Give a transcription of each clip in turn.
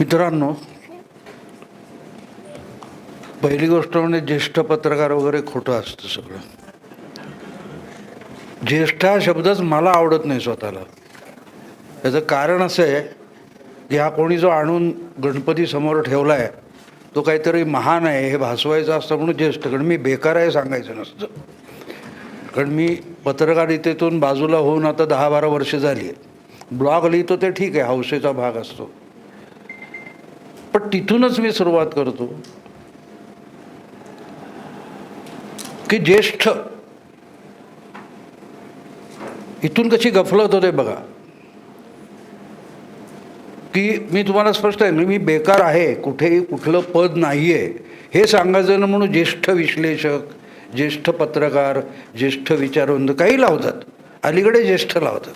मित्रांनो, पहिली गोष्ट म्हणजे ज्येष्ठ पत्रकार वगैरे खोटं असतं सगळं. ज्येष्ठ हा शब्दच मला आवडत नाही स्वतःला. याचं कारण असं आहे की हा कोणी जो आणून गणपती समोर ठेवला आहे तो काहीतरी महान आहे हे भासवायचं असतं म्हणून ज्येष्ठ. कारण मी बेकार आहे सांगायचं नसतं. कारण मी पत्रकारितेतून बाजूला होऊन आता 10-12 वर्ष झाली आहे. ब्लॉग लिहितो ते ठीक आहे, हौसेचा भाग असतो, पण तिथूनच मी सुरुवात करतो की ज्येष्ठ इथून कशी गफलत होते बघा. की मी तुम्हाला स्पष्ट आहे, मी बेकार आहे, कुठेही कुठलं पद नाही आहे हे सांगायचं ना म्हणून ज्येष्ठ विश्लेषक, ज्येष्ठ पत्रकार, ज्येष्ठ विचारवंत काही लावतात, अलीकडे ज्येष्ठ लावतात.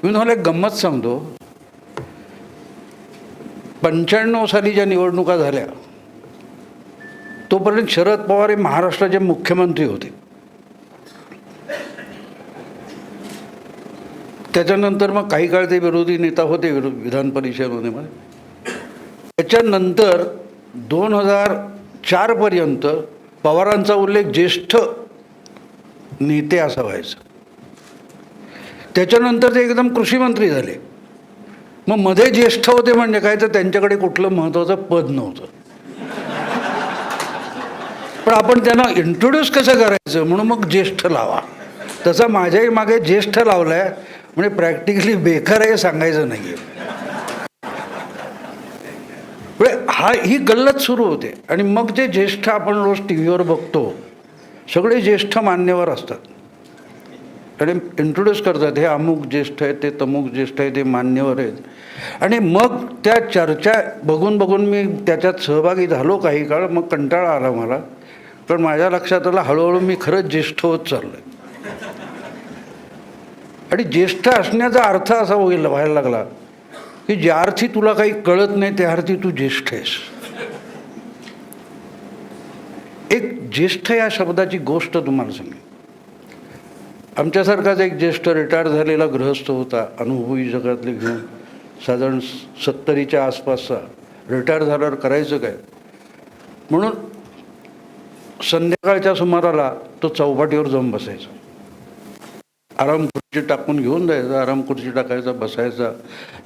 मी तुम्हाला एक गंमत सांगतो. 95 साली ज्या निवडणुका झाल्या तोपर्यंत शरद पवार हे महाराष्ट्राचे मुख्यमंत्री होते. त्याच्यानंतर मग काही काळ ते विरोधी नेता होते विधान परिषदेमध्ये. त्याच्यानंतर 2004 पर्यंत पवारांचा उल्लेख ज्येष्ठ नेते असा व्हायचा. त्याच्यानंतर ते एकदम कृषी मंत्री झाले. मग मध्ये ज्येष्ठ होते म्हणजे काय, तर त्यांच्याकडे कुठलं महत्त्वाचं पद नव्हतं. पण आपण त्यांना इंट्रोड्यूस कसं करायचं म्हणून मग ज्येष्ठ लावा. तसा माझ्याही मागे ज्येष्ठ लावलाय म्हणजे प्रॅक्टिकली बेकार आहे सांगायचं नाही आहे. ही गल्लत सुरू होते. आणि मग जे ज्येष्ठ आपण रोज टी व्हीवर बघतो सगळे ज्येष्ठ मान्यवर असतात आणि इंट्रोड्यूस करतात, हे अमुक ज्येष्ठ आहेत, ते तमुक ज्येष्ठ आहे, ते मान्यवर आहेत. आणि मग त्या चर्चा बघून बघून मी त्याच्यात सहभागी झालो काही काळ. मग कंटाळा आला मला, पण माझ्या लक्षात आलं हळूहळू मी खरंच ज्येष्ठ होत चाललो आहे. आणि ज्येष्ठ असण्याचा अर्थ असा व्हायला लागला की ज्या अर्थी तुला काही कळत नाही त्या अर्थी तू ज्येष्ठ आहेस. एक ज्येष्ठ या शब्दाची गोष्ट तुम्हाला सांगेन. आमच्यासारखाच एक ज्येष्ठ रिटायर झालेला गृहस्थ होता, अनुभवी जगातले घेऊन, साधारण 70च्या आसपासचा. रिटायर झाल्यावर करायचं काय म्हणून संध्याकाळच्या सुमाराला तो चौपाटीवर जाऊन बसायचा. आराम खुर्ची टाकून घेऊन जायचा, आराम खुर्ची टाकायचा, बसायचा,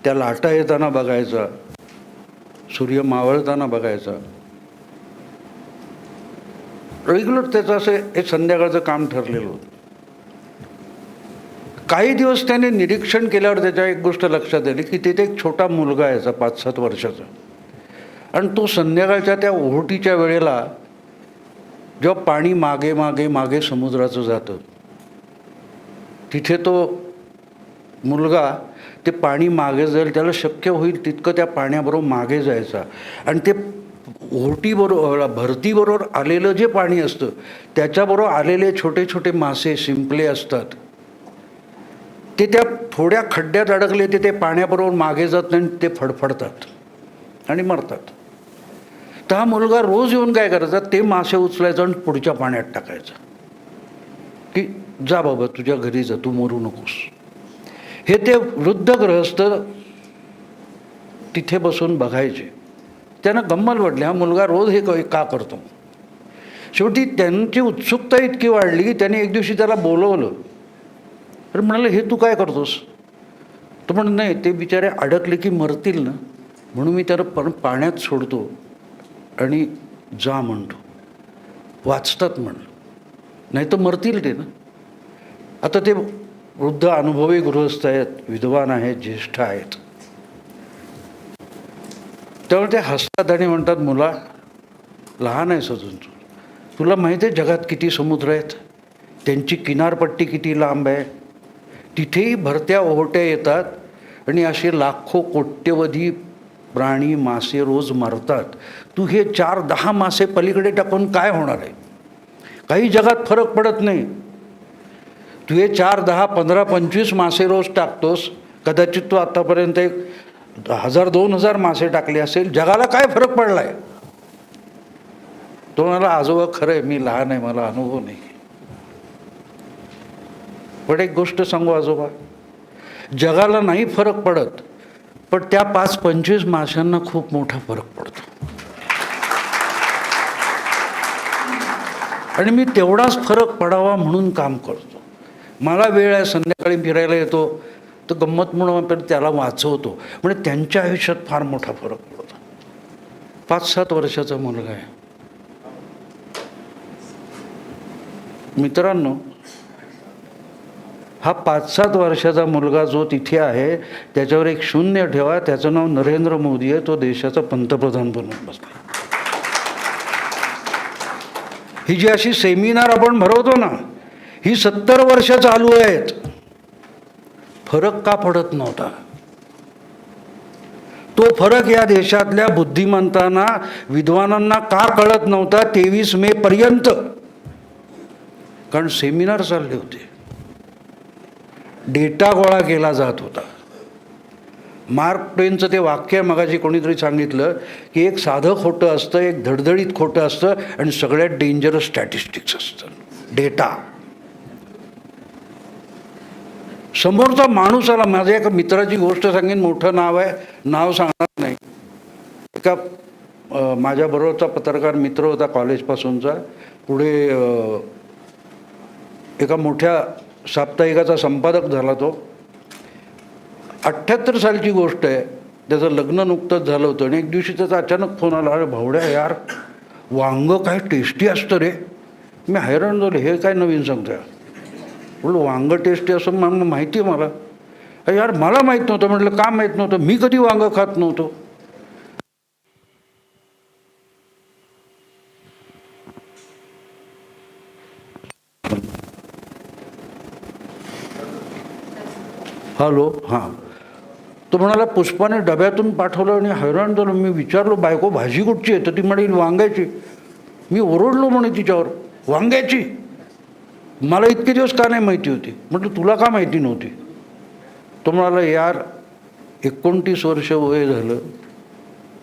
त्या लाटा येताना बघायचा, सूर्य मावळताना बघायचा. रेग्युलर त्याचं असं एक संध्याकाळचं काम ठरलेलं होतं. काही दिवस त्याने निरीक्षण केल्यावर त्याच्या एक गोष्ट लक्षात आली की तिथे एक छोटा मुलगा यायचा 5-7 वर्षाचा. आणि तो संध्याकाळच्या त्या ओहोटीच्या वेळेला जेव्हा पाणी मागे मागे मागे समुद्राचं जातं तिथे तो मुलगा ते पाणी मागे जाईल त्याला शक्य होईल तितकं त्या पाण्याबरोबर मागे जायचा. आणि ते ओहोटीबरोबर भरतीबरोबर आलेलं जे पाणी असतं त्याच्याबरोबर आलेले छोटे छोटे मासे शिंपले असतात ते त्या थोड्या खड्ड्यात अडकले ते पाण्याबरोबर मागे जात नाही, ते फडफडतात आणि मरतात. तर हा मुलगा रोज येऊन काय करायचा, ते मासे उचलायचं आणि पुढच्या पाण्यात टाकायचं की जा बाबा तुझ्या घरी जा, तू मरू नकोस. हे ते वृद्ध गृहस्थ तिथे बसून बघायचे. त्यांना गंमत वाटली, हा मुलगा रोज हे का करतो. शेवटी त्यांची उत्सुकता इतकी वाढली की त्याने एक दिवशी त्याला बोलवलं. तर म्हणाले हे तू काय करतोस. तो म्हण नाही, ते बिचारे अडकले की मरतील ना म्हणून मी त्याला पाण्यात सोडतो आणि जा म्हणतो, वाचतात म्हणलं, नाही तर मरतील ते ना. आता ते वृद्ध अनुभवी गृहस्थ आहेत, विद्वान आहेत, ज्येष्ठ आहेत. त्यामुळे ते हसतात आणि म्हणतात मुला लहान आहेस अजून, तुला माहिती आहे जगात किती समुद्र आहेत, त्यांची किनारपट्टी किती लांब आहे, तिथेही भरत्या ओहोट्या येतात आणि असे लाखो कोट्यवधी प्राणी मासे रोज मरतात. तू हे 4-10 मासे पलीकडे टाकून काय होणार आहे. काही जगात फरक पडत नाही. तू हे 4-10-15-25 मासे रोज टाकतोस, कदाचित तू आतापर्यंत 1000-2000 मासे टाकले असेल, जगाला काय फरक पडला आहे. तो म्हणाला आजोबा खरं आहे, मी लहान आहे, मला अनुभव नाही. पण एक गोष्ट सांगू आजोबा, जगाला नाही फरक पडत पण त्या 5-25 माशांना खूप मोठा फरक पडतो. आणि मी तेवढाच फरक पडावा म्हणून काम करतो. मला वेळ आहे, संध्याकाळी फिरायला येतो, तर गंमत म्हणून आपण त्याला वाचवतो. म्हणजे त्यांच्या आयुष्यात फार मोठा फरक पडतो. 5-7 वर्षाचा मुलगा आहे. मित्रांनो, हा 5-7 वर्षाचा मुलगा जो तिथे आहे त्याच्यावर एक शून्य ठेवा, त्याचं नाव नरेंद्र मोदी आहे. तो देशाचा पंतप्रधान बनून बसला. ही जी अशी सेमिनार आपण भरवतो ना, ही 70 वर्ष चालू आहेत. फरक का पडत नव्हता? तो फरक या देशातल्या बुद्धिमंतांना, विद्वानांना का कळत नव्हता 23 मे पर्यंत? कारण सेमिनार चालले होते, डेटा गोळा केला जात होता. मार्क ट्वेनचं ते वाक्य मगाशी कोणीतरी सांगितलं की एक साधं खोटं असतं, एक धडधडीत खोटं असतं, आणि सगळ्यात डेंजरस स्टॅटिस्टिक्स असतं, डेटा. समोरचा माणूस आला. माझ्या एका मित्राची गोष्ट सांगेन, मोठं नाव आहे, नाव सांगणार नाही. एका माझ्याबरोबरचा पत्रकार मित्र होता कॉलेजपासूनचा, पुढे एका मोठ्या साप्ताहिकाचा संपादक झाला तो. 78 सालची गोष्ट आहे. त्याचं लग्न नुकतंच झालं होतं आणि एक दिवशी त्याचा अचानक फोन आला, अरे भावड्या यार, वांगं काय टेस्टी असतं रे. मी हैराण झालो, हे काय नवीन सांगतोय. म्हटलं वांगं टेस्टी असं म्हणून माहिती आहे मला. यार मला माहीत नव्हतं. म्हटलं का माहीत नव्हतं? मी कधी वांगं खात नव्हतो. हॅलो, हां. तो म्हणाला पुष्पाने डब्यातून पाठवलं आणि हैराण झालो. मी विचारलो, बायको भाजी कुठची आहे? तर ती म्हणाली वांग्याची. मी ओरडलो म्हणे तिच्यावर, वांग्याची? मला इतके दिवस का नाही माहिती होती? म्हटलं तुला का माहिती नव्हती? तो म्हणाला यार 29 वर्ष वय झालं,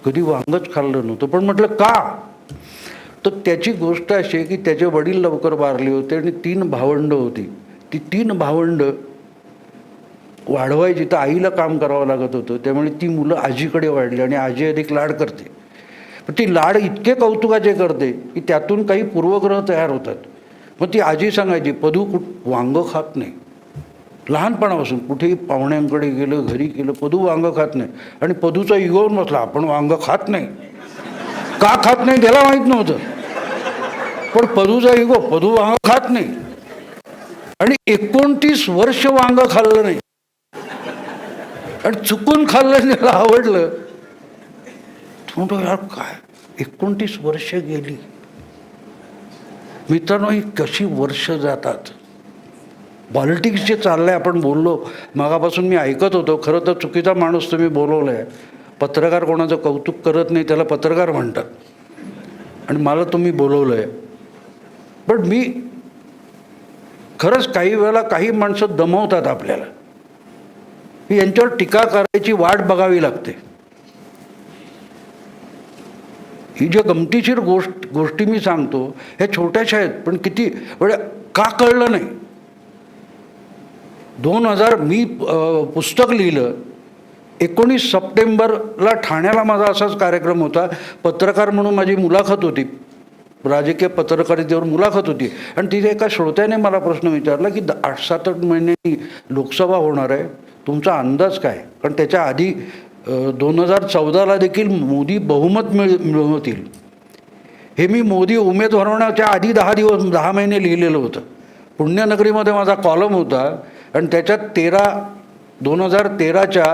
कधी वांगच खाल्लं नव्हतं. पण म्हटलं का? तर त्याची गोष्ट अशी आहे की त्याचे वडील लवकर वारले होते आणि 3 भावंडं होती. ती 3 भावंडं वाढवायची तर आईला काम करावं लागत होतं. त्यामुळे ती मुलं आजीकडे वाढली आणि आजी अधिक लाड करते. पण ती लाड इतके कौतुकाचे करते की त्यातून काही पूर्वग्रह तयार होतात. मग ती आजी सांगायची, पदू वांगं खात नाही. लहानपणापासून कुठेही पाहुण्यांकडे गेलं, घरी गेलं, पदू वांगं खात नाही. आणि पदूचा इगोवून बसला, आपण वांगं खात नाही. का खात नाही त्याला माहीत नव्हतं, पण पदूचा इगो, पदू वांगं खात नाही. आणि 29 वर्ष वांगं खाल्लं नाही आणि चुकून खाल्लं, त्याला आवडलं. म्हणतो यार काय 29 वर्ष गेली. मित्रांनो, ही कशी वर्ष जातात. पॉलिटिक्स जे चाललंय, आपण बोललो मागापासून, मी ऐकत होतो. खरं तर चुकीचा माणूस तुम्ही बोलवला आहे. पत्रकार कोणाचं कौतुक करत नाही त्याला पत्रकार म्हणतात, आणि मला तुम्ही बोलवलं आहे. पण मी खरंच काही वेळेला काही माणसं दमवतात आपल्याला. यांच्यावर टीका करायची वाट बघावी लागते. ही ज्या गमतीशीर गोष्टी मी सांगतो ह्या छोट्याशा आहेत, पण किती वेळ का कळलं नाही. 2000 मी पुस्तक लिहिलं. 19 सप्टेंबरला ठाण्याला माझा असाच कार्यक्रम होता. पत्रकार म्हणून माझी मुलाखत होती, राजकीय पत्रकारितेवर मुलाखत होती. आणि तिथे एका श्रोत्याने मला प्रश्न विचारला की 8-7 महिन्यांनी लोकसभा होणार आहे, तुमचा अंदाज काय? कारण त्याच्या आधी 2014ला देखील मोदी बहुमत मिळवतील. हे मी मोदी उमेदवार होण्याच्या आधी 10 महिने लिहिलेलं होतं. पुण्यनगरीमध्ये माझा कॉलम होता आणि त्याच्यात 2013च्या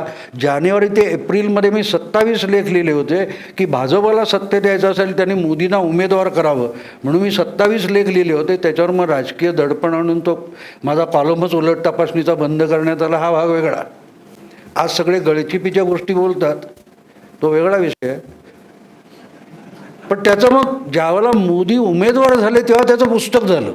जानेवारी ते एप्रिलमध्ये मी 27 लेख लिहिले होते की भाजपला सत्तेत यायचं असेल त्यांनी मोदींना उमेदवार करावं, म्हणून मी 27 लेख लिहिले होते. त्याच्यावर मग राजकीय दडपण आणून तो माझा कॉलमच उलट तपासणीचा बंद करण्यात आला. हा भाग वेगळा. आज सगळे गळचिपीच्या गोष्टी बोलतात, तो वेगळा विषय आहे. पण त्याचं मग ज्यावेळेला मोदी उमेदवार झाले तेव्हा त्याचं पुस्तक झालं.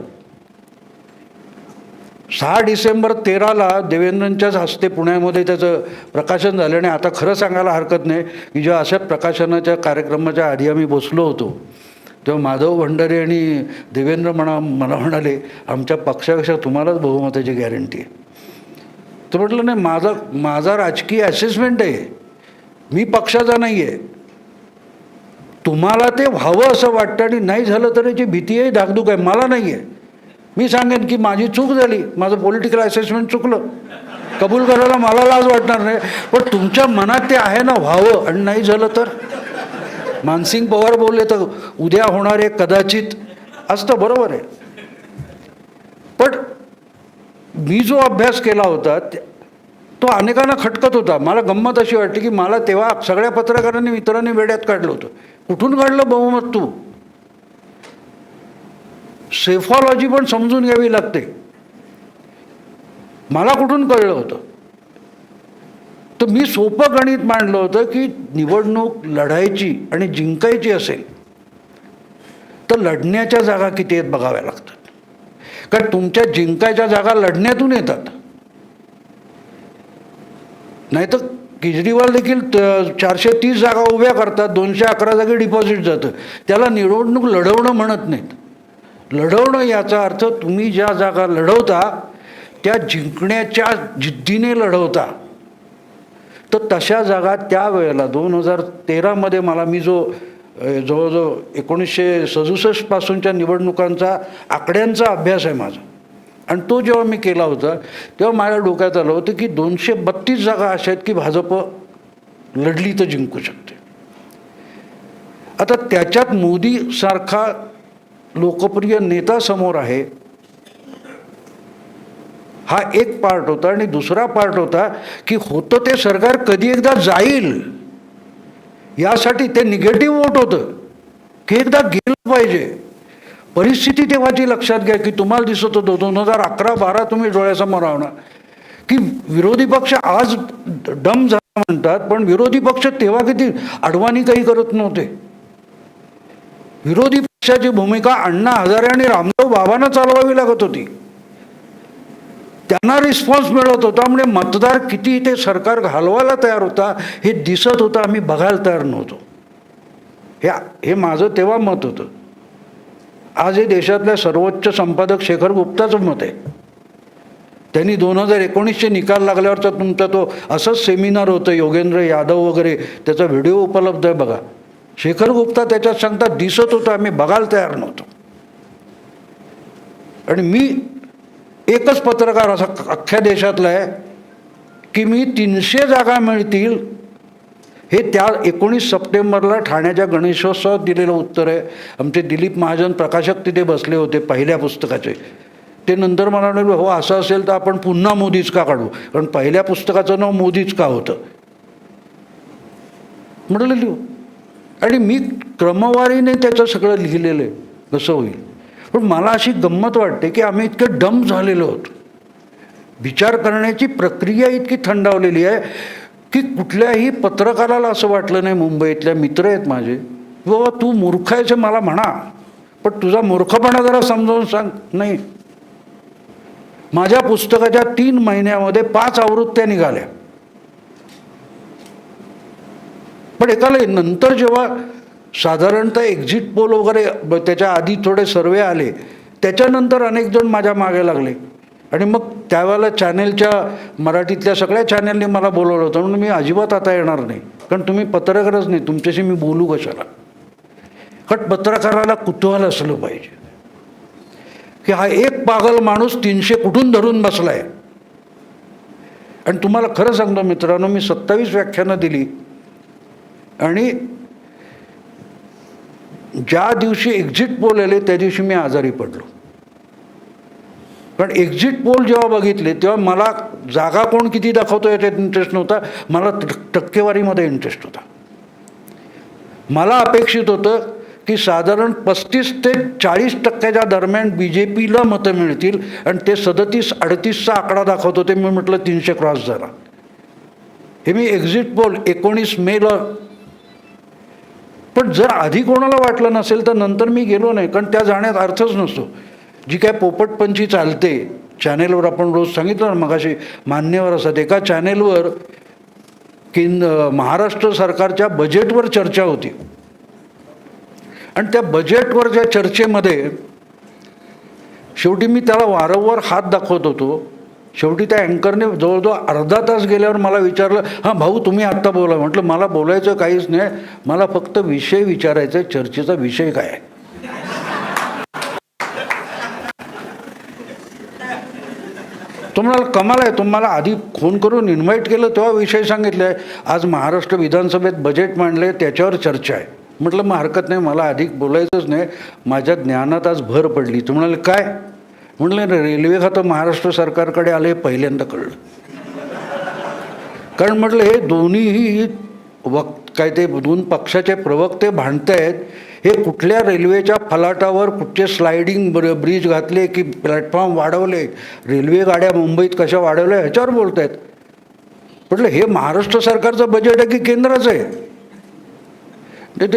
6 डिसेंबर 13ला देवेंद्रंच्याच हस्ते पुण्यामध्ये त्याचं प्रकाशन झालं. आणि आता खरं सांगायला हरकत नाही की जेव्हा अशा प्रकाशनाच्या कार्यक्रमाच्या आधी आम्ही बसलो होतो तेव्हा माधव भंडारे आणि देवेंद्र मला म्हणाले, आमच्या पक्षापेक्षा तुम्हालाच बहुमताची गॅरंटी आहे. तर म्हटलं नाही, माझा राजकीय असेसमेंट आहे मी पक्षाचा नाही आहे. तुम्हाला ते व्हावं असं वाटतं आणि नाही झालं तर याची भीती आहे, धाकधूक आहे. मला नाही आहे. मी सांगेन की माझी चूक झाली, माझं पॉलिटिकल असेसमेंट चुकलं, कबूल करायला मला लाज वाटणार नाही. पण तुमच्या मनात ते आहे ना व्हावं, आणि नाही झालं तर. मानसिंग पवार बोलले तर उद्या होणारे कदाचित असतं, बरोबर आहे. पण मी जो अभ्यास केला होता तो अनेकांना खटकत होता. मला गंमत अशी वाटली की मला तेव्हा सगळ्या पत्रकारांनी मित्रांनी वेड्यात काढलं होतं. कुठून काढलं बहुमत तू? सेफॉलॉजी पण समजून घ्यावी लागते. मला कुठून कळलं होतं? तर मी सोपं गणित मांडलं होतं की निवडणूक लढायची आणि जिंकायची असेल तर लढण्याच्या जागा किती आहेत बघाव्या लागतात. कारण तुमच्या जिंकायच्या जागा लढण्यातून येतात. नाही तर केजरीवाल देखील 430 जागा उभ्या करतात, 211 जागी डिपॉझिट जातं. त्याला निवडणूक लढवणं म्हणत नाहीत. लढवणं याचा अर्थ तुम्ही ज्या जागा लढवता त्या जिंकण्याच्या जिद्दीने लढवता. तर तशा जागा त्यावेळेला 2013मध्ये मी जो जवळजवळ 1967 पासूनच्या निवडणुकांचा आकड्यांचा अभ्यास आहे माझा, आणि तो जेव्हा मी केला होता तेव्हा माझ्या डोक्यात आलं होतं की 232 जागा अशा आहेत की भाजप लढली तर जिंकू शकते. आता त्याच्यात मोदीसारखा लोकप्रिय नेता समोर आहे, हा एक पार्ट होता. आणि दुसरा पार्ट होता की होतं ते सरकार कधी एकदा जाईल यासाठी ते निगेटिव्ह वोट होतं की एकदा गेलं पाहिजे. परिस्थिती तेव्हाची लक्षात घ्या की तुम्हाला दिसत होतं 2011-12 तुम्ही डोळ्यासमोर आणा की विरोधी पक्ष आज डम झाला म्हणतात, पण विरोधी पक्ष तेव्हा किती अडवाणी काही करत नव्हते. विरोधी पक्षाची भूमिका अण्णा हजारे आणि रामदेव बाबांना चालवावी लागत होती. त्यांना रिस्पॉन्स मिळत होता. म्हणजे मतदार किती ते सरकार घालवायला तयार होता हे दिसत होतं, आम्ही बघायला तयार नव्हतो. हे माझं तेव्हा मत होतं. आज हे देशातल्या सर्वोच्च संपादक शेखर गुप्ताचं मत आहे. त्यांनी 2019चे निकाल लागल्यावरचा तुमचा तो असंच सेमिनार होतं, योगेंद्र यादव वगैरे, त्याचा व्हिडिओ उपलब्ध आहे बघा. शेखर गुप्ता त्याच्यात सांगतात दिसत होतं, आम्ही बघायला तयार नव्हतो. आणि मी एकच पत्रकार असा अख्ख्या देशातला आहे की मी 300 जागा मिळतील हे त्या 19 सप्टेंबरला ठाण्याच्या गणेशोत्सवात दिलेलं उत्तर आहे. आमचे दिलीप महाजन प्रकाशक तिथे बसले होते पहिल्या पुस्तकाचे. ते नंतर मला म्हणाले हो असं असेल तर आपण पुन्हा मोदीच का काढू, कारण पहिल्या पुस्तकाचं नाव मोदीच का होतं. म्हटलं लिहू. आणि मी क्रमवारीने त्याचं सगळं लिहिलेलं आहे कसं होईल. पण मला अशी गंमत वाटते की आम्ही इतके डम झालेलो आहोत. विचार करण्याची प्रक्रिया इतकी थंडावलेली आहे की कुठल्याही पत्रकाराला असं वाटलं नाही. मुंबईतल्या मित्र आहेत माझे, बाबा तू मूर्ख आहेस मला म्हणा, पण तुझा मूर्खपणा जरा समजावून सांग. नाही, माझ्या पुस्तकाच्या 3 महिन्यामध्ये 5 आवृत्त्या निघाल्या. पण एकाला नंतर जेव्हा साधारणतः एक्झिट पोल वगैरे त्याच्या आधी थोडे सर्वे आले, त्याच्यानंतर अनेक जण माझ्या मागे लागले. आणि मग त्यावेळेला चॅनेलच्या मराठीतल्या सगळ्या चॅनेलने मला बोलवलं होतं. म्हणून मी अजिबात आता येणार नाही, कारण तुम्ही पत्रकारच नाही, तुमच्याशी मी बोलू कशाला. कारण पत्रकाराला कुतूहल असलं पाहिजे की हा एक पागल माणूस 300 कुठून धरून बसलाय. आणि तुम्हाला खरं सांगतो मित्रांनो, मी 27 व्याख्यानं दिली आणि ज्या दिवशी एक्झिट पोल आले त्या दिवशी मी आजारी पडलो. कारण एक्झिट पोल जेव्हा बघितले तेव्हा मला जागा कोण किती दाखवतो याच्यात इंटरेस्ट नव्हता, मला टक्केवारीमध्ये इंटरेस्ट होता. मला अपेक्षित होतं की साधारण 35 ते 40% दरम्यान BJPला मतं मिळतील आणि ते 37-38चा आकडा दाखवत होते. मी म्हटलं 300 क्रॉस झाला. हे मी एक्झिट पोल 19 मेला. पण जर आधी कोणाला वाटलं नसेल तर नंतर मी गेलो नाही, कारण त्या जाण्यात अर्थच नसतो. जी काय पोपटपंची चालते चॅनेलवर, आपण रोज सांगितलं ना मगाशी मान्यवर असतात, एका चॅनेलवर महाराष्ट्र सरकारच्या बजेटवर चर्चा होती. आणि त्या बजेटवरच्या चर्चेमध्ये शेवटी मी त्याला वारंवार हात दाखवत होतो शेवटी त्या अँकरने जवळजवळ अर्धा तास गेल्यावर मला विचारलं, हां भाऊ तुम्ही आत्ता बोला. म्हटलं मला बोलायचं काहीच नाही, मला फक्त विषय विचारायचा आहे, चर्चेचा विषय काय आहे. तुम्हाला कमाल आहे, तुम्हाला आधी फोन करून इन्व्हाइट केलं तेव्हा विषय सांगितले आहे. आज महाराष्ट्र विधानसभेत बजेट मांडले, त्याच्यावर चर्चा आहे. म्हटलं मग हरकत नाही, मला अधिक बोलायचंच नाही, माझ्या ज्ञानात आज भर पडली. तुम्हाला काय म्हटलं, रेल्वे खातं महाराष्ट्र सरकारकडे आलं हे पहिल्यांदा कळलं. कारण म्हटलं हे दोन्हीही काय ते दोन पक्षाचे प्रवक्ते भांडतायत, हे कुठल्या रेल्वेच्या फलाटावर कुठचे स्लायडिंग ब्रिज घातले की प्लॅटफॉर्म वाढवले, रेल्वे गाड्या मुंबईत कशा वाढवल्या ह्याच्यावर बोलत आहेत. म्हटलं हे महाराष्ट्र सरकारचं बजेट आहे की केंद्राचं आहे. ते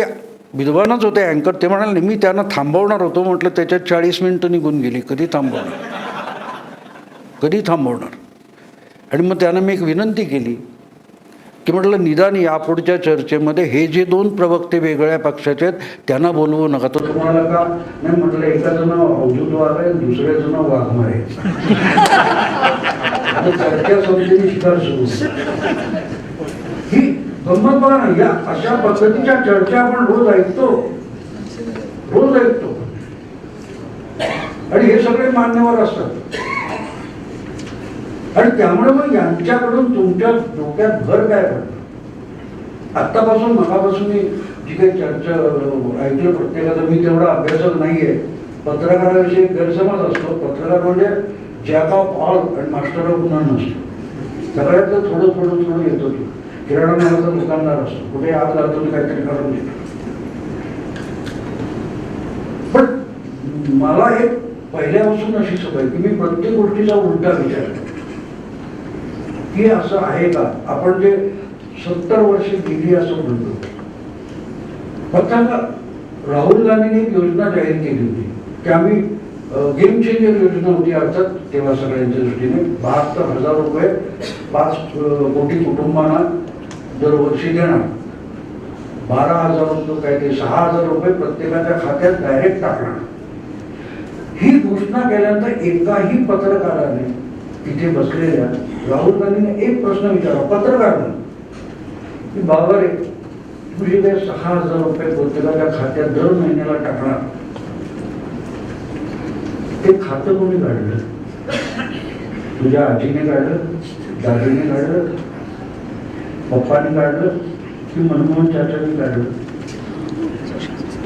विद्वानच होते अँकर, ते म्हणाले मी त्यांना थांबवणार होतो. म्हटलं त्याच्यात 40 मिनिटं निघून गेली, कधी थांबवणार. आणि मग त्यानं मी एक विनंती केली की म्हटलं निदान यापुढच्या चर्चेमध्ये हे जे दोन प्रवक्ते वेगळ्या पक्षाचे आहेत त्यांना बोलवू नका. तो तुम्हाला का नाही म्हटलं, एकाचं नाव अवधूत वाघ आहे, दुसऱ्याचं नाव वाघमारे. चर्चा संस्थेने शिकार सुरू. ही गंमत बघा ना, या अशा पद्धतीच्या चर्चा आपण रोज ऐकतो. आणि हे सगळे मान्यवर असतात. आणि त्यामुळे मग यांच्याकडून तुमच्या डोक्यात भर काय पडतं. आत्तापासून मगापासून मी जी काही चर्चा ऐकलं प्रत्येकाचा, मी तेवढा अभ्यासक नाहीये. पत्रकाराविषयी गैरसमज असतो, पत्रकार म्हणजे जॅक ऑफ ऑल आणि मास्टर ऑफ नन असतो. सगळ्यातलं थोडं येतो. तू किराणा मालाचा दुकानदार असतो, कुठे आत जातो काहीतरी करून देतो. पण मला एक पहिल्यापासून अशी सवय की मी प्रत्येक गोष्टीचा उलटा विचार करतो की असं आहे का. आपण जे 70 वर्ष गेली असं म्हणतो. फक्त राहुल गांधींनी एक योजना जाहीर केली होती की आम्ही गेम चेंजर योजना होती, अर्थात तेव्हा सगळ्यांच्या दृष्टीने 72,000 रुपये 5 कोटी कुटुंबांना दरवर्षी देणार. 12,000 रुपये काय ते 6,000 रुपये प्रत्येकाच्या खात्यात डायरेक्ट टाकणार. ही घोषणा केल्यानंतर एकाही पत्रकाराने तिथे बसलेल्या राहुल गांधीने एक प्रश्न विचारला, पत्रकार की बाबा रे तुझे ते 6,000 रुपये प्रत्येकाच्या खात्यात दर महिन्याला टाकणार, ते खातं कोणी काढलं? तुझ्या आजीने काढलं, दादीने काढलं, पप्पाने काढलं की मनमोहन चाचाने काढलं?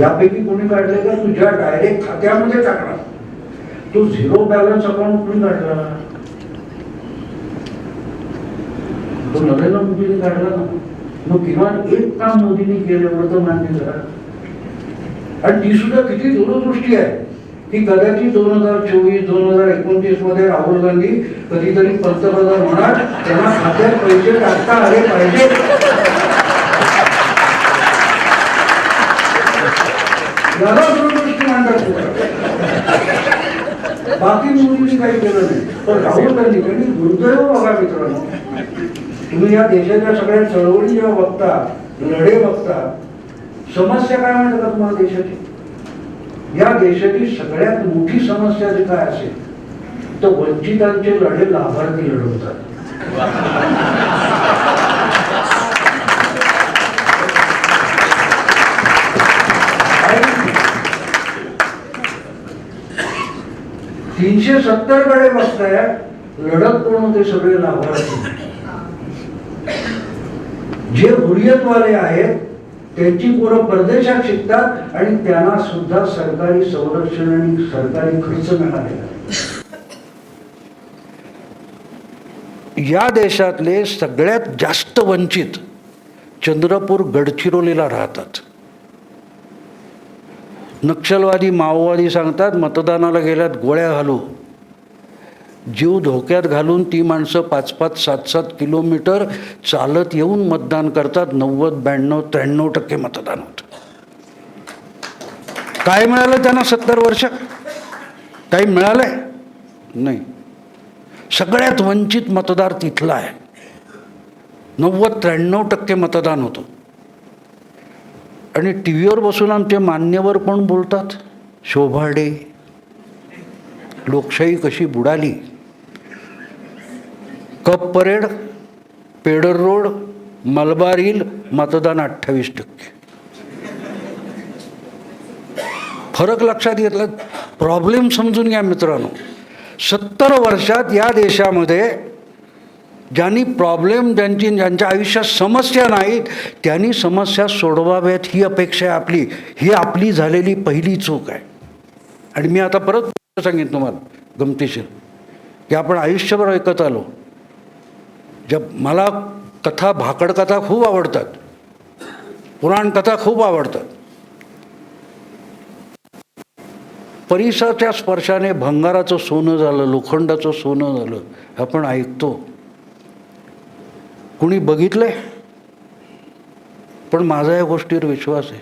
यापैकी कोणी काढले का तुझ्या डायरेक्ट खात्यामध्ये टाकणार? तो झिरो बॅलन्स अकाउंट कोणी काढला? तो नरेंद्र मोदीने काढला ना. मग किमान एक काम मोदींनी केलं एवढं तर मान्य करा. आणि ती सुद्धा किती दूरदृष्टी आहे की कदाचित 2024-2029 मध्ये राहुल गांधी कधीतरी पंतप्रधान होणार, त्यांना खात्यात पैसे टाकता आले पाहिजे. याला दूरदृष्टी म्हणतात. बाकी मोदींनी काही केलं नाही, पण राहुल गांधी त्यांनी दुर्दैव बघा मित्रांनो. तुम्ही या देशाच्या सगळ्या चळवळी जेव्हा बघता, लढे बघता, समस्या काय म्हणतात का तुम्हाला देशाची? या देशाची सगळ्यात मोठी समस्या जी काय असेल तर वंचितांचे लढे लाभार्थी लढवतात. 370 कडे बघताय, लढत कोण होते? सगळे लाभार्थी. जे हुरियतवाले आहेत त्यांची पोरं परदेशात शिकतात आणि त्यांना सुद्धा सरकारी संरक्षण आणि सरकारी खर्च मिळालेला. या देशातले सगळ्यात जास्त वंचित चंद्रपूर गडचिरोलीला राहतात. नक्षलवादी माओवादी सांगतात मतदानाला गेल्यात गोळ्या घालू, जीव धोक्यात घालून ती माणसं 5-5, 7-7 किलोमीटर चालत येऊन मतदान करतात. 90, 92, 93% मतदान होतं. काय मिळालं त्यांना 70 वर्ष? काही मिळालंय? नाही. सगळ्यात वंचित मतदार तिथला आहे. 90-93% मतदान होतं. आणि टी व्हीवर बसून आमचे मान्यवर पण बोलतात, शोभाडे, लोकशाही कशी बुडाली. Cup parade, Peddar road, Malabar hill, मतदान 28%. फरक लक्षात घेतला. प्रॉब्लेम समजून घ्या मित्रांनो. 70 वर्षात या देशामध्ये ज्यांनी प्रॉब्लेम, ज्यांच्या आयुष्यात समस्या नाहीत त्यांनी समस्या सोडवाव्यात ही अपेक्षा आहे आपली. ही आपली झालेली पहिली चूक आहे. आणि मी आता परत सांगितलं तुम्हाला गमतीशीर की आपण आयुष्यभर ऐकत आलो. मला कथा, भाकडकथा खूप आवडतात, पुराणकथा खूप आवडतात. परिसाच्या स्पर्शाने भंगाराचं सोनं झालं, लोखंडाचं सोनं झालं, आपण ऐकतो. कुणी बघितलंय? पण माझा या गोष्टीवर विश्वास आहे,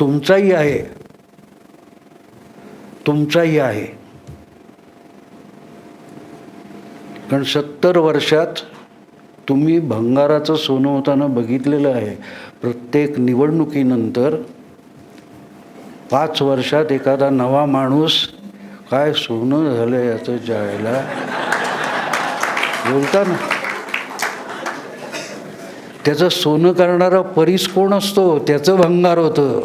तुमचाही आहे, तुमचाही आहे. कारण 70 वर्षात तुम्ही भंगाराचं सोनं होताना बघितलेलं आहे. प्रत्येक निवडणुकीनंतर 5 वर्षात एखादा नवा माणूस काय सोनं झालं याचं जायला बोलता ना. त्याचं सोनं करणारा परीस कोण असतो, त्याचं भंगार होतं.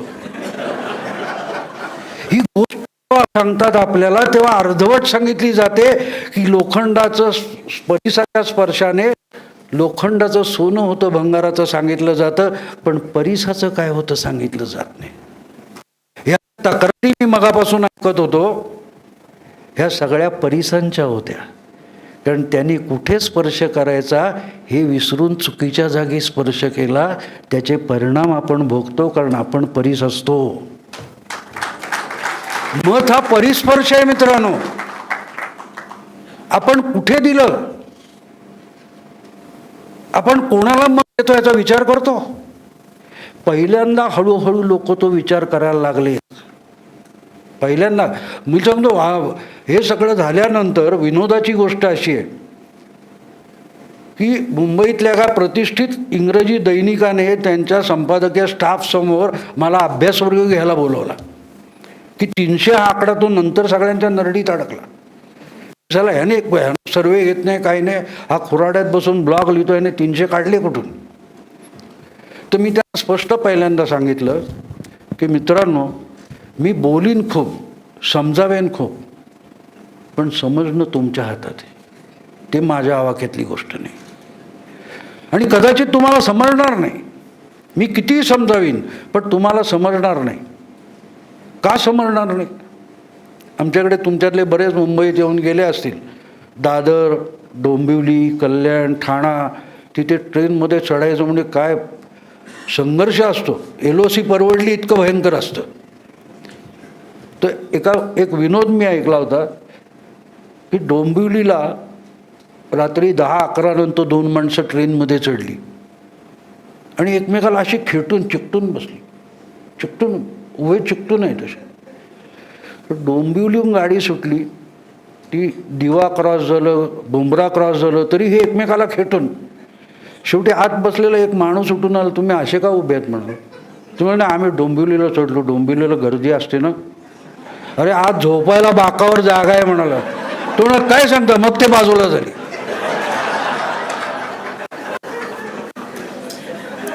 ही गोष्ट सांगतात आपल्याला तेव्हा अर्धवट सांगितली जाते की लोखंडाचं, परिसाच्या स्पर्शाने लोखंडाचं सोनं होतं, भंगाराचं सांगितलं जातं, पण परिसाचं काय होतं सांगितलं जात नाही. ह्या तक्रारी मी मगापासून ऐकत होतो, ह्या सगळ्या परिसांच्या होत्या. कारण त्यांनी कुठे स्पर्श करायचा हे विसरून चुकीच्या जागी स्पर्श केला. त्याचे परिणाम आपण भोगतो, कारण आपण परीस असतो. मत हा परिस्पर्श आहे मित्रांनो. आपण कुठे दिलं, आपण कोणाला मत देतो याचा विचार करतो. पहिल्यांदा हळूहळू लोक तो विचार करायला लागले. पहिल्यांदा मी सांगतो, हे सगळं झाल्यानंतर विनोदाची गोष्ट अशी आहे की मुंबईतल्या एका प्रतिष्ठित इंग्रजी दैनिकाने त्यांच्या संपादकीय स्टाफ समोर मला अभ्यासवर्ग घ्यायला बोलवला की 300 हा आकडा तो नंतर सगळ्यांच्या नरडीत अडकला. झाला ह्याने सर्वे घेत नाही, काही नाही, हा खुराड्यात बसून ब्लॉग लिहितो, याने 300 काढले कुठून. तर मी त्यांना स्पष्ट पहिल्यांदा सांगितलं की मित्रांनो, मी बोलीन खूप, समजावेन खूप, पण समजणं तुमच्या हातात आहे. ते माझ्या आवाक्यातली गोष्ट नाही. आणि कदाचित तुम्हाला समजणार नाही. मी कितीही समजावीन पण तुम्हाला समजणार नाही. का समजणार नाही? आमच्याकडे तुमच्यातले बरेच मुंबईत येऊन गेले असतील. दादर, डोंबिवली, कल्याण, ठाणा, तिथे ट्रेनमध्ये चढायचं म्हणजे काय संघर्ष असतो. LOC परवडली इतकं भयंकर असतं. तर एक विनोद मी ऐकला होता की डोंबिवलीला रात्री 10-11 नंतर 2 माणसं ट्रेनमध्ये चढली आणि एकमेकाला अशी खेटून चिकटून बसली. चिकटून, उभे चिकटून आहे तसे. तर डोंबिवलीहून गाडी सुटली, ती दिवा क्रॉस झालं, बुमरा क्रॉस झालं, तरी हे एकमेकाला खेटून. शेवटी आत बसलेला एक माणूस उठून आला, तुम्ही असे का उभे आहेत म्हणाले. तुम्ही म्हणे आम्ही डोंबिवलीला चढलो, डोंबिवलीला गर्दी असते ना. अरे आज झोपायला बाकावर जागा आहे म्हणाला. तो म्हणाला काय सांगता, मग ते बाजूला झाली.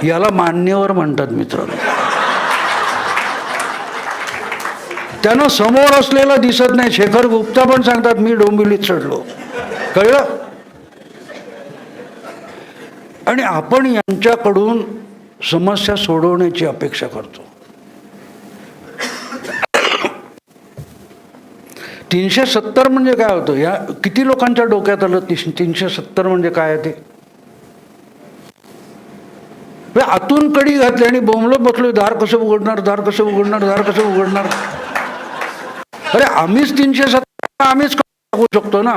याला मान्यवर म्हणतात मित्रांनो. त्यांना समोर असलेलं दिसत नाही. शेखर गुप्ता पण सांगतात मी डोंबिवलीत चढलो. कळलं? आणि आपण यांच्याकडून समस्या सोडवण्याची अपेक्षा करतो. 370 म्हणजे काय होतं? या किती लोकांच्या डोक्यात आलं 370 म्हणजे काय आहे ते? आतून कडी घातली आणि बोंबलत बसलोय, दार कसं उघडणार, दार कसं उघडणार, दार कसं उघडणार. अरे आम्हीच 370 आम्हीच टाकू शकतो ना.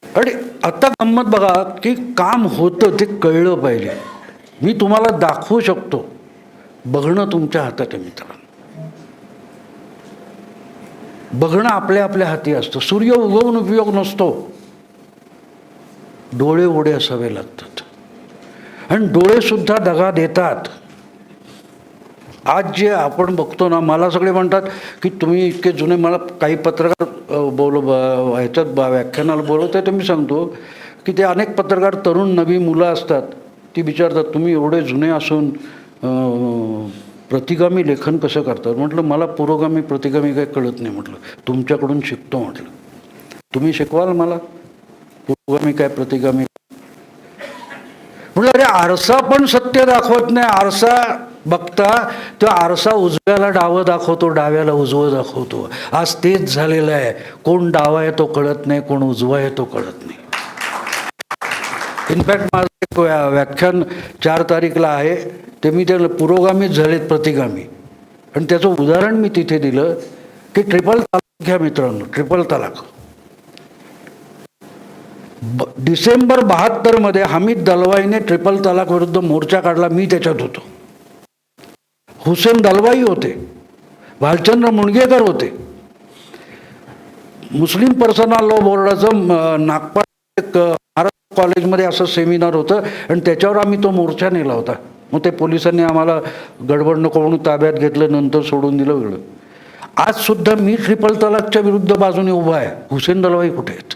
आणि आता गंमत बघा की काम होतं ते कळलं पाहिजे. मी तुम्हाला दाखवू शकतो, बघणं तुमच्या हातात आहे मित्रांनो. बघणं आपल्या आपल्या हाती असतं. सूर्य उगवून उपयोग नसतो, डोळे उघडे असावे लागतात. आणि डोळे सुद्धा दगा देतात. आज जे आपण बघतो ना, मला सगळे म्हणतात की तुम्ही इतके जुने, मला काही पत्रकार ह्याच्यात व्याख्यानाला बोलवते तर मी सांगतो की ते अनेक पत्रकार तरुण नवी मुलं असतात, ती विचारतात तुम्ही एवढे जुने असून प्रतिगामी लेखन कसं करतात. म्हटलं मला पुरोगामी प्रतिगामी काही कळत नाही. म्हटलं तुमच्याकडून शिकतो. म्हटलं तुम्ही शिकवाल मला पुरोगामी काय प्रतिगामी. म्हटलं अरे आरसा पण सत्य दाखवत नाही. आरसा बघता तो आरसा उजव्याला डावं दाखवतो, डाव्याला उजवं दाखवतो. आज तेच झालेलं आहे. कोण डावा आहे तो कळत नाही, कोण उजवा आहे तो कळत नाही. इनफॅक्ट माझं एक व्याख्यान 4 तारीखला आहे, ते मी त्याला पुरोगामीच झालेत प्रतिगामी. आणि त्याचं उदाहरण मी तिथे दिलं की ट्रिपल तलाक घ्या मित्रांनो. ट्रिपल तलाक डिसेंबर 72 हमीद दलवाईने ट्रिपल तलाक विरुद्ध मोर्चा काढला. मी त्याच्यात होतो. हुसेन दलवाई होते, भालचंद्र मुणगेकर होते. मुस्लिम पर्सनल लॉ बोर्डाचं नागपूर महाराष्ट्र कॉलेजमध्ये असं सेमिनार होतं आणि त्याच्यावर आम्ही तो मोर्चा नेला होता. मग ते पोलिसांनी आम्हाला गडबड नको म्हणून ताब्यात घेतलं, नंतर सोडून दिलं वेगळं. आज सुद्धा मी ट्रिपल तलाकच्या विरुद्ध बाजूने उभा आहे. हुसेन दलवाई कुठे आहेत?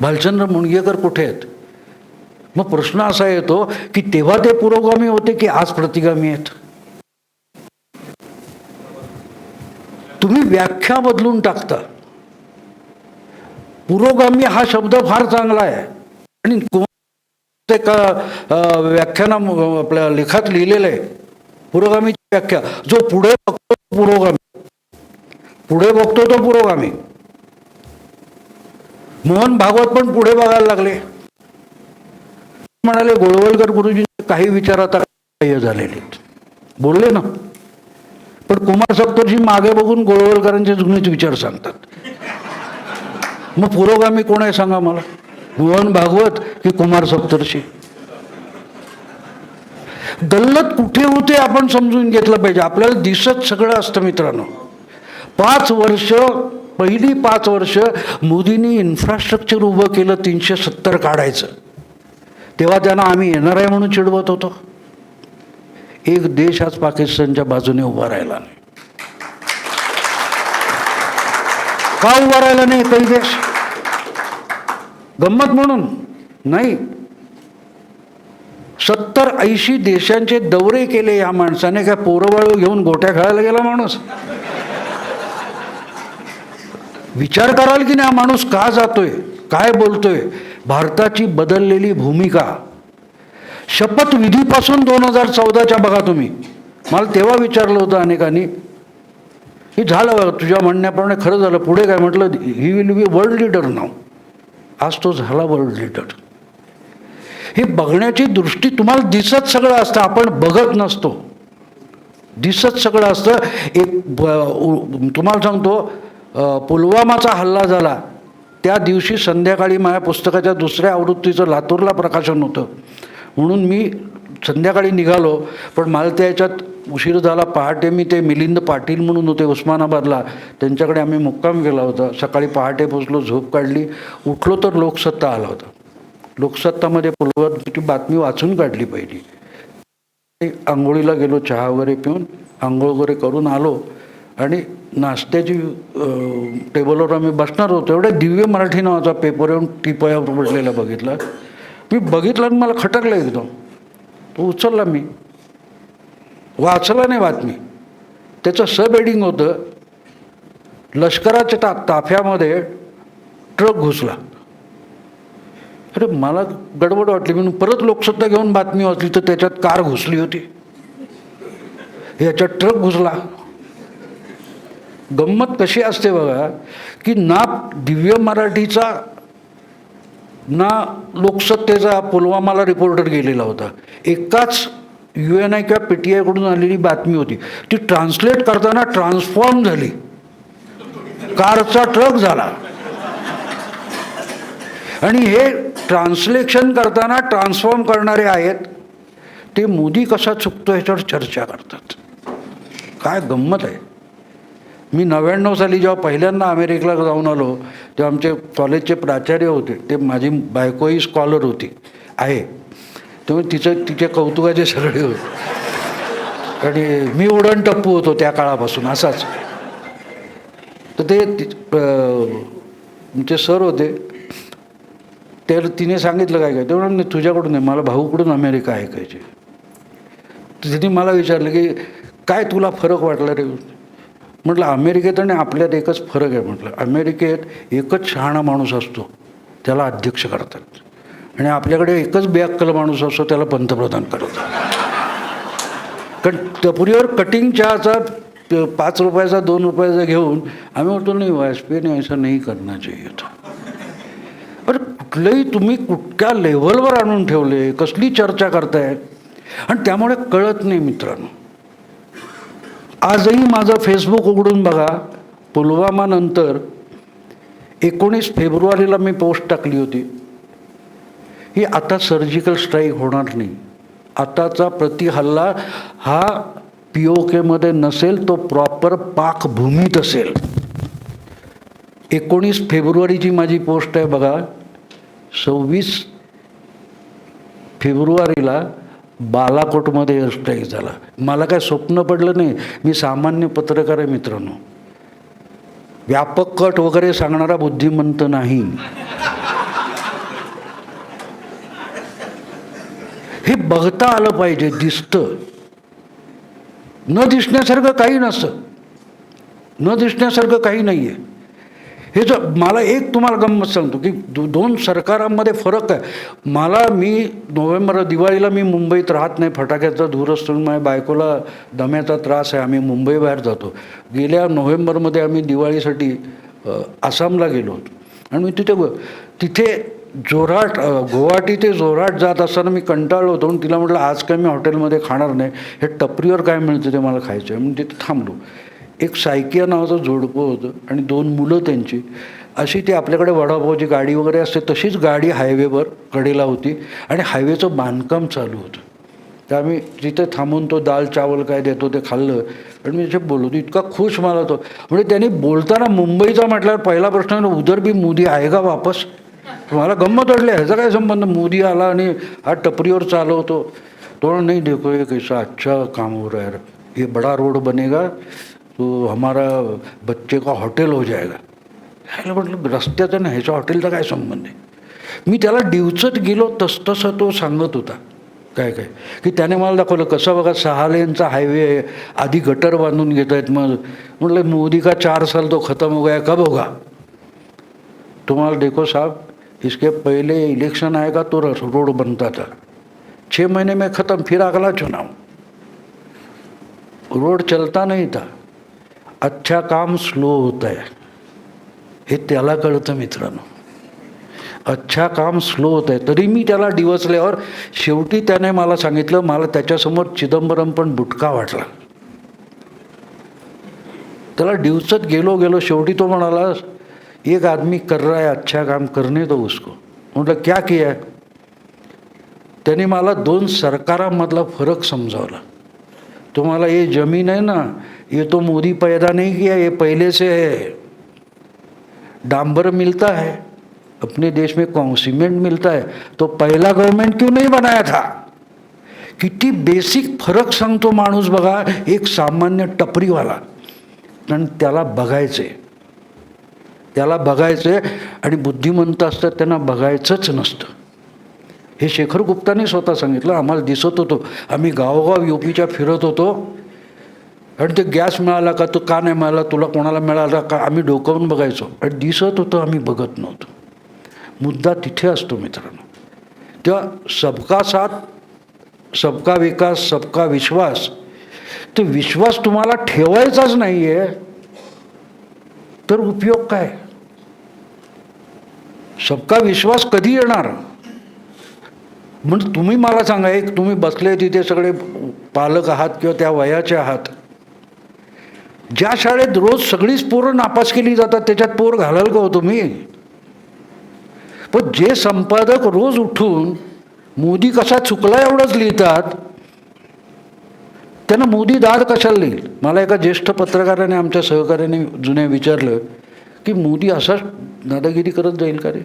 भालचंद्र मुणगेकर कुठे आहेत? मग प्रश्न असा येतो की तेव्हा ते पुरोगामी होते की आज प्रतिगामी आहेत? तुम्ही व्याख्या बदलून टाकता. पुरोगामी हा शब्द फार चांगला आहे आणि व्याख्याना आपल्या लेखात लिहिलेलं आहे पुरोगामीची व्याख्या. जो पुढे बघतो तो पुरोगामी, पुढे बघतो तो पुरोगामी. मोहन भागवत पण पुढे बघायला लागले. म्हणाले गोळवलकर गुरुजी काही विचार आता बाह्य झालेले बोलले ना, पण कुमार सप्तर्षी मागे बघून गोळवलकरांचे जुनेच विचार सांगतात. मग पुरोगामी कोण आहे सांगा मला? मोहन भागवत की कुमार सप्तर्षी? गल्लत कुठे होते आपण समजून घेतलं पाहिजे. आपल्याला दिसत सगळं असतं मित्रांनो. 5 वर्ष पहिली 5 वर्ष मोदींनी इन्फ्रास्ट्रक्चर उभं केलं 370 काढायचं. तेव्हा त्यांना आम्ही येणार आहे म्हणून चिडवत होतो. एक देश आज पाकिस्तानच्या बाजूने उभा राहिला नाही. का उभा राहिला नाही काही देश? गंमत म्हणून नाही. 70-80 देशांचे दौरे केले या माणसाने. काय पोरवाळू घेऊन गोट्या खेळायला गेला माणूस? विचार कराल की नाही हा माणूस का जातोय, काय बोलतोय? भारताची बदललेली भूमिका शपथविधीपासून 2014च्या बघा तुम्ही. मला तेव्हा विचारलं होतं अनेकांनी की झालं तुझ्या म्हणण्याप्रमाणे खरं झालं, पुढे काय? म्हटलं he will be world leader नाव. आज तो झाला वर्ल्ड लीडर. हे बघण्याची दृष्टी तुम्हाला दिसत सगळं असतं, आपण बघत नसतो. दिसत सगळं असतं. एक तुम्हाला सांगतो, पुलवामाचा हल्ला झाला त्या दिवशी संध्याकाळी माझ्या पुस्तकाच्या 2ऱ्या आवृत्तीचं लातूरला प्रकाशन होतं. म्हणून मी संध्याकाळी निघालो, पण मला त्याच्यात उशीर झाला. पहाटे मी ते मिलिंद पाटील म्हणून होते उस्मानाबादला, त्यांच्याकडे आम्ही मुक्काम केला होता. सकाळी पहाटे पोचलो, झोप काढली, उठलो तर लोकसत्ता आला होता. लोकसत्तामध्ये पुलवामाची बातमी वाचून काढली पहिली. आंघोळीला गेलो, चहा वगैरे पिऊन आंघोळ वगैरे करून आलो आणि नाश्त्याची टेबलवर आम्ही बसणार होतो. एवढ्या दिव्य मराठी नावाचा पेपर येऊन टिपयावर पडलेला बघितला. मी बघितलं आणि मला खटकलं एकदम. तो उचलला, मी वाचला नाही बातमी. त्याचं सब हेडिंग होतं, लष्कराच्या ताफ्यामध्ये ट्रक घुसला. अरे मला गडबड वाटली. म्हणून परत लोकसत्ता घेऊन बातमी वाचली तर त्याच्यात कार घुसली होती, याच्यात ट्रक घुसला. गंमत कशी असते बघा की ना दिव्य मराठीचा ना लोकसत्तेचा पुलवामाला रिपोर्टर गेलेला होता. एकाच UNI किंवा PTI कडून आलेली बातमी होती. ती ट्रान्सलेट करताना ट्रान्सफॉर्म झाली, कारचा ट्रक झाला. आणि हे ट्रान्सलेशन करताना ट्रान्सफॉर्म करणारे आहेत ते मोदी कसा चुकतो ह्याच्यावर चर्चा करतात. काय गंमत आहे. मी 99 साली जेव्हा पहिल्यांदा अमेरिकेला जाऊन आलो तेव्हा आमचे कॉलेजचे प्राचार्य होते. ते माझी बायकोही स्कॉलर होती आहे, त्यामुळे तिचे कौतुकाचे सगळे होते. आणि मी उडण टप्पू होतो त्या काळापासून असाच. तर ते तुमचे सर होते, तर तिने सांगितलं काय काय, ते म्हणून तुझ्याकडून नाही, मला भाऊकडून अमेरिका ऐकायची. तर तिने मला विचारलं की काय तुला फरक वाटला रे. म्हटलं अमेरिकेत आणि आपल्यात एकच फरक आहे. म्हटलं अमेरिकेत एकच शहाणा माणूस असतो, त्याला अध्यक्ष करतात, आणि आपल्याकडे एकच बेअक्कल माणूस असतो, त्याला पंतप्रधान करतात. कारण टपरीवर कटिंग चहाचा 5 रुपयाचा 2 रुपयाचा घेऊन आम्ही म्हणतो नाही, वाजपेयीने असं नाही करना चाहिए था. अरे कुठलंही तुम्ही कुठल्या लेव्हलवर आणून ठेवले, कसली चर्चा करताय, आणि त्यामुळे कळत नाही मित्रांनो. आजही माझं फेसबुक उघडून बघा, पुलवामा नंतर 19 फेब्रुवारीला मी पोस्ट टाकली होती, ही आता सर्जिकल स्ट्राईक होणार नाही, आताचा प्रतिहल्ला हा POKमध्ये नसेल, तो प्रॉपर पाकभूमीत असेल. 19 फेब्रुवारीची माझी पोस्ट आहे बघा. 26 फेब्रुवारीला बालाकोटमध्ये एअर स्ट्राईक झाला. मला काय स्वप्न पडलं नाही, मी सामान्य पत्रकार आहे मित्रांनो, व्यापक कट वगैरे सांगणारा बुद्धिमंत नाही. हे बघता आलं पाहिजे, दिसतं. न दिसण्यासारखं काही नसतं, न दिसण्यासारखं काही नाही आहे. हे जर मला एक तुम्हाला गंमत सांगतो की 2 सरकारांमध्ये फरक आहे. मी दिवाळीला मी मुंबईत राहत नाही, फटाक्याचा धूर असतो, माझ्या बायकोला दम्याचा त्रास आहे, आम्ही मुंबईबाहेर जातो. गेल्या नोव्हेंबरमध्ये आम्ही दिवाळीसाठी आसामला गेलो होतो, आणि मी तिथे जोरहाट, गुवाहाटी ते जोरहाट जात असताना मी कंटाळलो होतो, आणि तिला म्हटलं आज काय मी हॉटेलमध्ये खाणार नाही, हे टपरीवर काय मिळतं ते मला खायचं आहे. म्हणून तिथे थांबलो. एक सायकिया नावाचं जोडपं होतं आणि 2 मुलं त्यांची. अशी ती आपल्याकडे वडापावची गाडी वगैरे असते तशीच गाडी हायवेवर कडेला होती, आणि हायवेचं बांधकाम चालू होतं. तर आम्ही तिथे थांबून तो दाल चावल काय देतो ते खाल्लं, आणि मी तिथे बोललो. इतका खुश मला तो. म्हणजे त्यांनी बोलताना मुंबईचा म्हटल्यावर पहिला प्रश्न, उधर भी मोदी आएगा वापस. मला गंमत वाटली, ह्याचा काय संबंध, मोदी आला आणि हा टपरीवर चालवतो. तो नाही, देखो एक ऐसा अच्छा काम हो रहा है, ये बड़ा रोड बनेगा तो हमारा बच्चे का हॉटेल हो जाएगा. ह्याला म्हटलं रस्त्याचं नाही, ह्याच्या हॉटेलचा काय संबंध आहे. मी त्याला डिवचत गेलो, तसं तो सांगत होता काय काय, की त्याने मला दाखवलं कसं बघा 6 लेनचा हायवे आहे, आधी गटर बांधून घेत आहेत. मग म्हटलं मोदी का 4 साल तो खत्म हो गया, कब होगा. तुम्हाला देखो साहब, इसके पहले इलेक्शन आएगा तो रोड बनता था, 6 महीने में ख़त्म, फिर अगला चुनाव. रोड चलता नहीं था. अच्छा काम स्लो होता है, हे त्याला कळतं मित्रांनो. अच्छा काम स्लो होत आहे. तरी मी त्याला डिवचल्यावर शेवटी त्याने मला सांगितलं, मला त्याच्यासमोर चिदंबरम पण बुटका वाटला. त्याला डिवचत गेलो शेवटी तो म्हणाला, एक आदमी कर रहा है अच्छा काम, करने दो उसको. म्हटलं क्या किया. त्याने मला 2 सरकारांमधला फरक समजावला. तुम्हाला ये जमीन है ना, ये तो मोदी पैदा नहीं किया, ये पहले से है. डांबर मिलता है अपने देश में, सीमेंट मिलता है, तो पहला गवर्नमेंट क्यों नहीं बनाया था. किती बेसिक फरक सांगतो माणूस बघा, एक सामान्य टपरीवाला. आणि त्याला बघायचंय आणि बुद्धिमंत असतात त्यांना बघायचंच नसतं. हे शेखर गुप्ताने स्वतः सांगितलं. आम्हाला दिसत होतो, आम्ही गावोगाव UPच्या फिरत होतो, आणि ते गॅस मिळाला का, तो का नाही मिळाला, तुला कोणाला मिळाला का, आम्ही डोकावून बघायचो, आणि दिसत होतं, आम्ही बघत नव्हतो. मुद्दा तिथे असतो मित्रांनो. तेव्हा सबका साथ, सबका विकास, सबका विश्वास. तो विश्वास तुम्हाला ठेवायचाच नाही आहे तर उपयोग काय. सबका विश्वास कधी येणार. म्हणजे तुम्ही मला सांगा, एक तुम्ही बसले तिथे सगळे पालक आहात किंवा त्या वयाचे आहात, ज्या शाळेत रोज सगळीच पोरं नापास केली जातात त्याच्यात पोर घालाल का हो तुम्ही. पण जे संपादक रोज उठून मोदी कसा चुकला एवढंच लिहितात, त्यांना मोदी दाद कशाला लिहिल. मला एका ज्येष्ठ पत्रकाराने, आमच्या सहकार्याने जुने विचारलं की मोदी असाच दादागिरी करत जाईल का रे.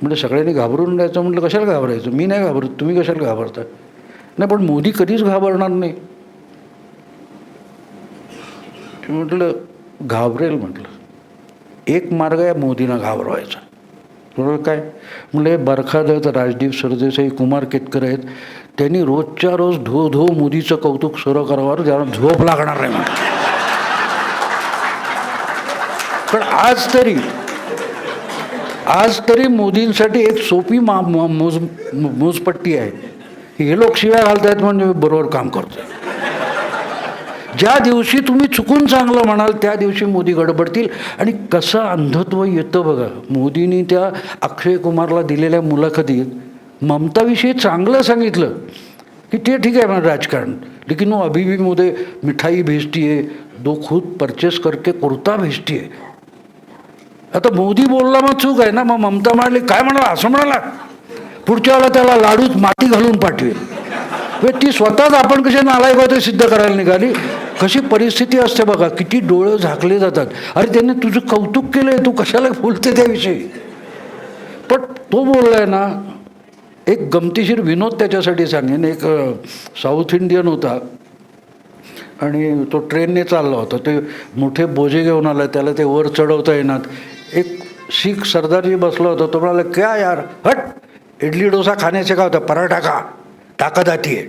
म्हणजे सगळ्यांनी घाबरून राहायचं. म्हटलं कशाला घाबरायचं, मी नाही घाबरत, तुम्ही कशाला घाबरता. नाही पण मोदी कधीच घाबरणार नाही. म्हटलं घाबरेल. म्हटलं एक मार्ग आहे मोदींना घाबरवायचा. बरोबर काय म्हणजे बरखाद आहेत, राजदीप सरदेसाई, कुमार केतकर आहेत, त्यांनी रोजच्या रोज धो धो मोदीचं कौतुक सुरू करावं, ज्याला झोप लागणार नाही म्हणून. पण आज तरी मोदींसाठी एक सोपी मोजपट्टी आहे की हे लोक शिव्या घालतायत म्हणजे बरोबर काम करतोय. ज्या दिवशी तुम्ही चुकून चांगलं म्हणाल त्या दिवशी मोदी गडबडतील. आणि कसं अंधत्व येतं बघा. मोदींनी त्या अक्षय कुमारला दिलेल्या मुलाखतीत ममताविषयी चांगलं सांगितलं कि ते ठीक है मैं राजकारण, लेकिन वो अभी भी मुझे मिठाई भेजती है, 2 खुद परचेस करके कुर्ता भेजती है. आता मोदी बोलला मग चूक आहे ना. मग ममता म्हणाली काय म्हणाला, असं म्हणाला, पुढच्या वेळेला त्याला लाडूत माती घालून पाठवेल. ती स्वतःच आपण कसे नालायक होते सिद्ध करायला निघाली. कशी परिस्थिती असते बघा, किती डोळे झाकले जातात. अरे त्यांनी तुझं कौतुक केलंय, तू कशाला बोलते त्याविषयी. पण तो बोललाय ना. एक गमतीशीर विनोद त्याच्यासाठी सांगेन. एक साऊथ इंडियन होता आणि तो ट्रेनने चालला होता. ते मोठे बोजे घेऊन आला, त्याला ते वर चढवता येणार. एक शीख सरदारजी बसला होता. तो म्हणाला क्या यार, हट, इडली डोसा खाने से का होता, पराठा खा, ताकद आती आहे.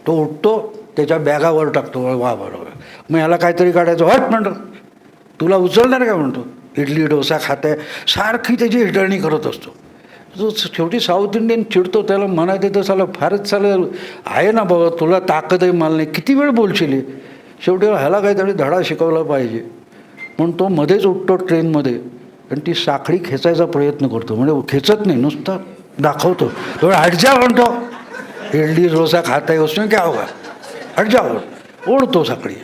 तो उठतो, त्याच्या बॅगावर टाकतो. वा बरोबर. मग याला काहीतरी काढायचं, हट म्हणतो, तुला उचलणार का म्हणतो, इडली डोसा खाते. सारखी त्याची हिटळणी करत असतो. जो शेवटी साऊथ इंडियन चिडतो, त्याला म्हणायचं तर साला फारच चालेल आहे ना बाबा, तुला ताकद आहे, मला नाही, किती वेळ बोलशील. शेवटी ह्याला काहीतरी धडा शिकवला पाहिजे म्हणून तो मध्येच उठतो ट्रेनमध्ये आणि ती साखळी खेचायचा प्रयत्न करतो. म्हणजे खेचत नाही, नुसतं दाखवतो. तो हट जा म्हणतो, इडली डोसा खाता है उसमें क्या होगा, हट जाओ. ओढतो साखळी,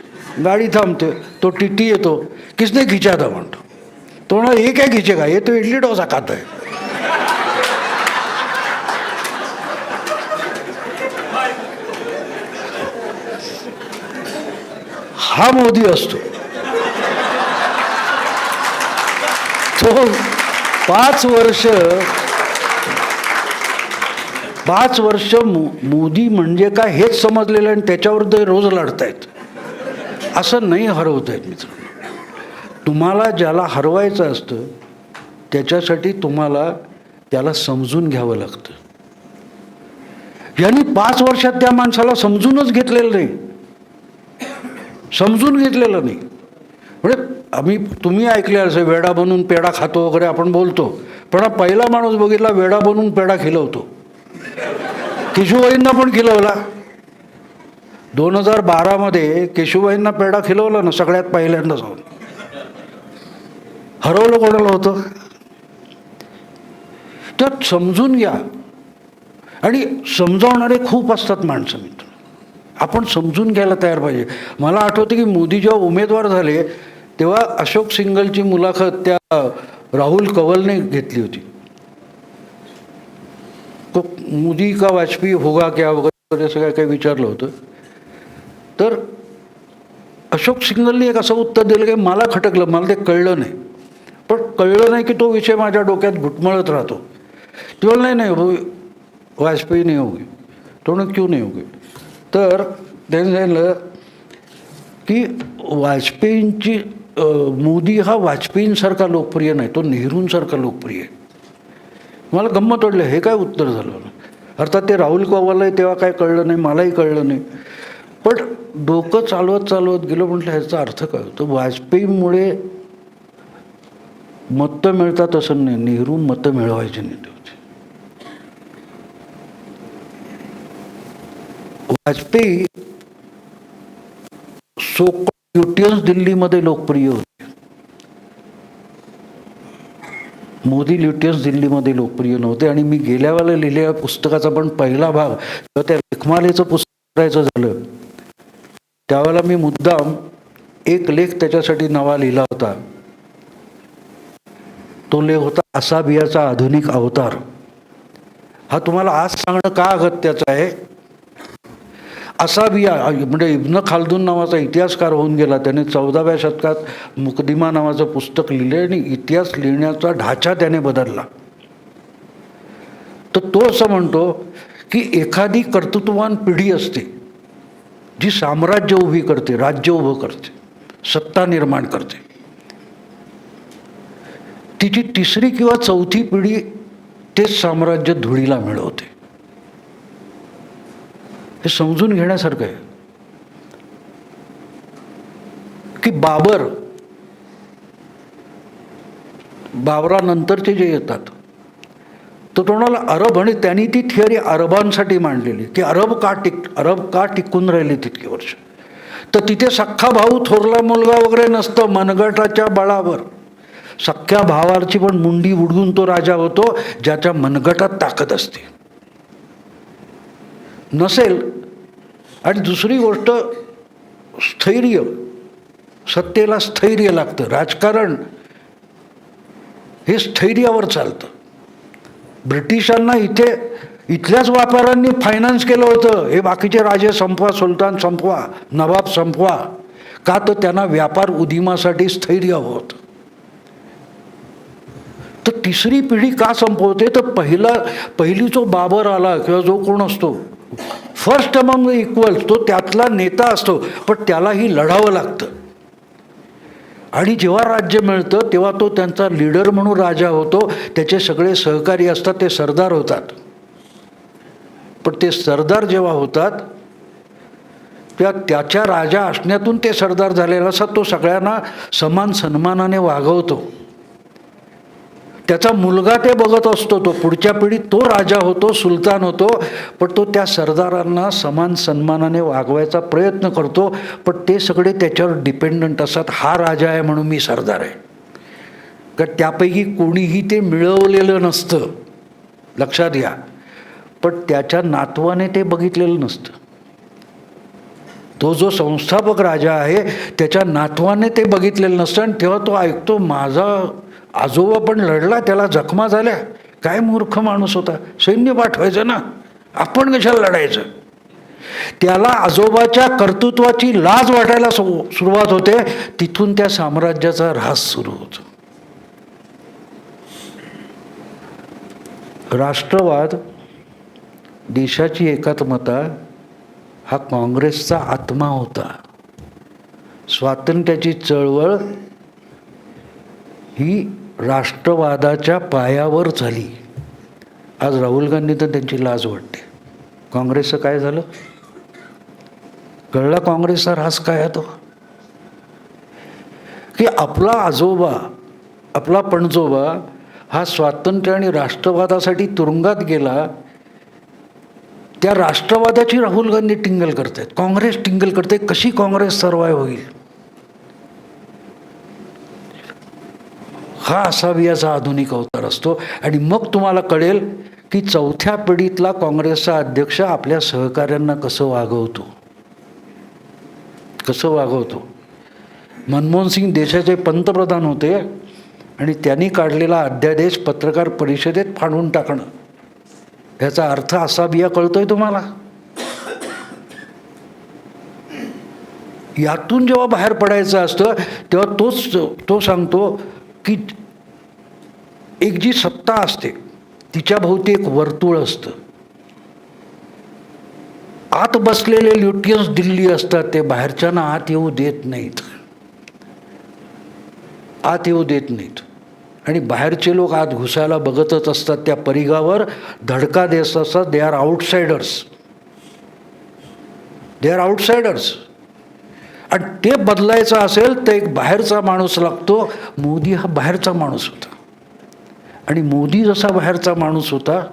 गाडी थांबते. तो टीटी येतो, किसने खिंचा था म्हणतो. तो म्हणा हे काय खिचेगा, ये तो इडली डोसा खाता है. हा मोदी असतो. तो 5 वर्ष मोदी म्हणजे काय हेच समजलेलं आणि त्याच्यावर ते रोज लढतायत. असं नाही हरवता येत मित्रांनो. तुम्हाला ज्याला हरवायचं असतं त्याच्यासाठी तुम्हाला त्याला समजून घ्यावं लागतं. यांनी 5 वर्षात त्या माणसाला समजूनच घेतलेलं नाही. म्हणजे तुम्ही ऐकले असं वेडा बनून पेढा खातो वगैरे आपण बोलतो. पण हा पहिला माणूस बघितला वेडा बनून पेढा खिलवतो. केशूबाईंना पण खिलवला. 2012 केशूबाईंना पेढा खिलवला ना सगळ्यात पहिल्यांदा जाऊन. हरवलं कोणाला होतं. तर समजून घ्या. आणि समजावणारे खूप असतात माणसं मित्र. आपण समजून घ्यायला तयार पाहिजे. मला आठवतं की मोदी जेव्हा उमेदवार झाले तेव्हा अशोक सिंगलची मुलाखत त्या राहुल कंवलने घेतली होती. तो मोदी का वाजपेयी होगा क्या वगैरे असं काय काही विचारलं होतं. तर अशोक सिंगलने एक असं उत्तर दिलं की मला खटकलं, मला ते कळलं नाही. पण कळलं नाही की तो विषय माझ्या डोक्यात घुटमळत राहतो. तो नाही नाही वाजपेयी नाही होगी. तो ना क्यों नाही होगी. तर त्यांनी सांगितलं की वाजपेयींची मोदी हा वाजपेयींसारखा लोकप्रिय नाही, तो नेहरूंसारखा लोकप्रिय आहे. मला गंमत वाटलं हे काय उत्तर झालं. अर्थात ते राहुल कंवलला तेव्हा काय कळलं नाही, मलाही कळलं नाही. पण डोकं चालवत गेलो. म्हटलं ह्याचा अर्थ काय होतो. वाजपेयीमुळे मतं मिळतात असं नाही, नेहरू मतं मिळवायचे नाही होते. वाजपेयी ल्युटियन्स दिल्लीमध्ये लोकप्रिय होते. मोदी ल्युटियन्स दिल्लीमध्ये लोकप्रिय नव्हते. आणि मी गेल्या वेळेला लिहिलेल्या पुस्तकाचा पण पहिला भाग जेव्हा त्या लेखमालेचं पुस्तक करायचं झालं त्यावेळेला मी मुद्दाम एक लेख त्याच्यासाठी नवा लिहिला होता. तो लेख होता असाबियाचा आधुनिक अवतार. हा तुम्हाला आज सांगणं का अगत्याचं आहे. असाबिया म्हणजे इब्न खालदून नावाचा इतिहासकार होऊन गेला. त्याने 14व्या शतकात मुकदिमा नावाचं पुस्तक लिहिले आणि इतिहास लिहिण्याचा ढाचा त्याने बदलला. तर तो असं म्हणतो की एखादी कर्तृत्ववान पिढी असते जी साम्राज्य उभी करते, राज्य उभं करते, सत्ता निर्माण करते. तिची तिसरी किंवा चौथी पिढी तेच साम्राज्य धुळीला मिळवते. हे समजून घेण्यासारखं आहे की बाबरानंतरचे जे येतात तो तोंडाला अरब, आणि त्यांनी ती थिअरी अरबांसाठी मांडलेली की अरब का टिकून राहिले तितकी वर्ष. तर तिथे सख्खा भाऊ थोरला मुलगा वगैरे नसतं. मनगटाच्या बळावर सख्ख्या भावाची पण मुंडी उडवून तो राजा होतो ज्याच्या मनगटात ताकद असते. नसेल. आणि दुसरी गोष्ट स्थैर्य, सत्तेला स्थैर्य लागतं. राजकारण हे स्थैर्यावर चालतं. ब्रिटिशांना इथल्याच व्यापाऱ्यांनी फायनान्स केलं होतं, हे बाकीचे राजे संपवा, सुलतान संपवा, नवाब संपवा. का तर त्यांना व्यापार उदिमासाठी स्थैर्य हवं होतं. तर तिसरी पिढी का संपवते, तर पहिली जो बाबर आला किंवा जो कोण असतो फर्स्ट अमंग द इक्वल्स, तो त्यातला नेता असतो, पण त्यालाही लढावं लागतं. आणि जेव्हा राज्य मिळतं तेव्हा तो त्यांचा लीडर म्हणून राजा होतो. त्याचे सगळे सहकारी असतात, ते सरदार होतात. पण ते सरदार जेव्हा होतात त्याच्या राजा असण्यातून ते सरदार झालेला असतात. तो सगळ्यांना समान सन्मानाने वागवतो. त्याचा मुलगा ते बघत असतो, तो पुढच्या पिढीत तो राजा होतो, सुलतान होतो, पण तो त्या सरदारांना समान सन्मानाने वागवायचा प्रयत्न करतो. पण ते सगळे त्याच्यावर डिपेंडंट असतात. हा राजा आहे म्हणून मी सरदार आहे. कारण त्यापैकी कोणीही ते मिळवलेलं नसतं, लक्षात घ्या. पण त्याच्या नातवाने ते बघितलेलं नसतं. तो जो संस्थापक राजा आहे त्याच्या नातवाने ते बघितलेलं नसतं. आणि तेव्हा तो ऐकतो, माझा आजोबा पण लढला, त्याला जखमा झाल्या, काय मूर्ख माणूस होता, सैन्य पाठवायचं ना, आपण कशाला लढायचं. त्याला आजोबाच्या कर्तृत्वाची लाज वाटायला सुरुवात होते. तिथून त्या साम्राज्याचा ऱ्हास सुरू होतो. राष्ट्रवाद, देशाची एकात्मता हा काँग्रेसचा आत्मा होता. स्वातंत्र्याची चळवळ ही राष्ट्रवादाच्या पायावर झाली. आज राहुल गांधी तर त्यांची लाज वाटते. काँग्रेसचं काय झालं कळला? काँग्रेसचा ऱ्हास काय आहे तो, की आपला आजोबा, आपला पणजोबा हा स्वातंत्र्य आणि राष्ट्रवादासाठी तुरुंगात गेला. त्या राष्ट्रवादाची राहुल गांधी टिंगल करतायत, काँग्रेस टिंगल करते. कशी काँग्रेस सर्वाइव्ह होईल? हा असावियाचा आधुनिक अवतार असतो. आणि मग तुम्हाला कळेल की चौथ्या पिढीतला काँग्रेसचा अध्यक्ष आपल्या सहकाऱ्यांना कसं वागवतो. मनमोहन सिंग देशाचे पंतप्रधान होते आणि त्यांनी काढलेला अध्यादेश पत्रकार परिषदेत फाडून टाकणं, याचा अर्थ असाविया कळतोय तुम्हाला? यातून जेव्हा बाहेर पडायचं असतं तेव्हा तो सांगतो की एक जी सत्ता असते तिच्या भोवती एक वर्तुळ असतं. आत बसलेले ल्युटियन्स दिल्ली असतात, ते बाहेरच्यांना आत येऊ देत नाहीत. आणि बाहेरचे लोक आत घुसायला बघतच असतात. त्या परिघावर धडका देत असतात. They are outsiders. आणि ते बदलायचं असेल तर एक बाहेरचा माणूस लागतो. मोदी हा बाहेरचा माणूस होता. आणि मोदी जसा बाहेरचा माणूस होता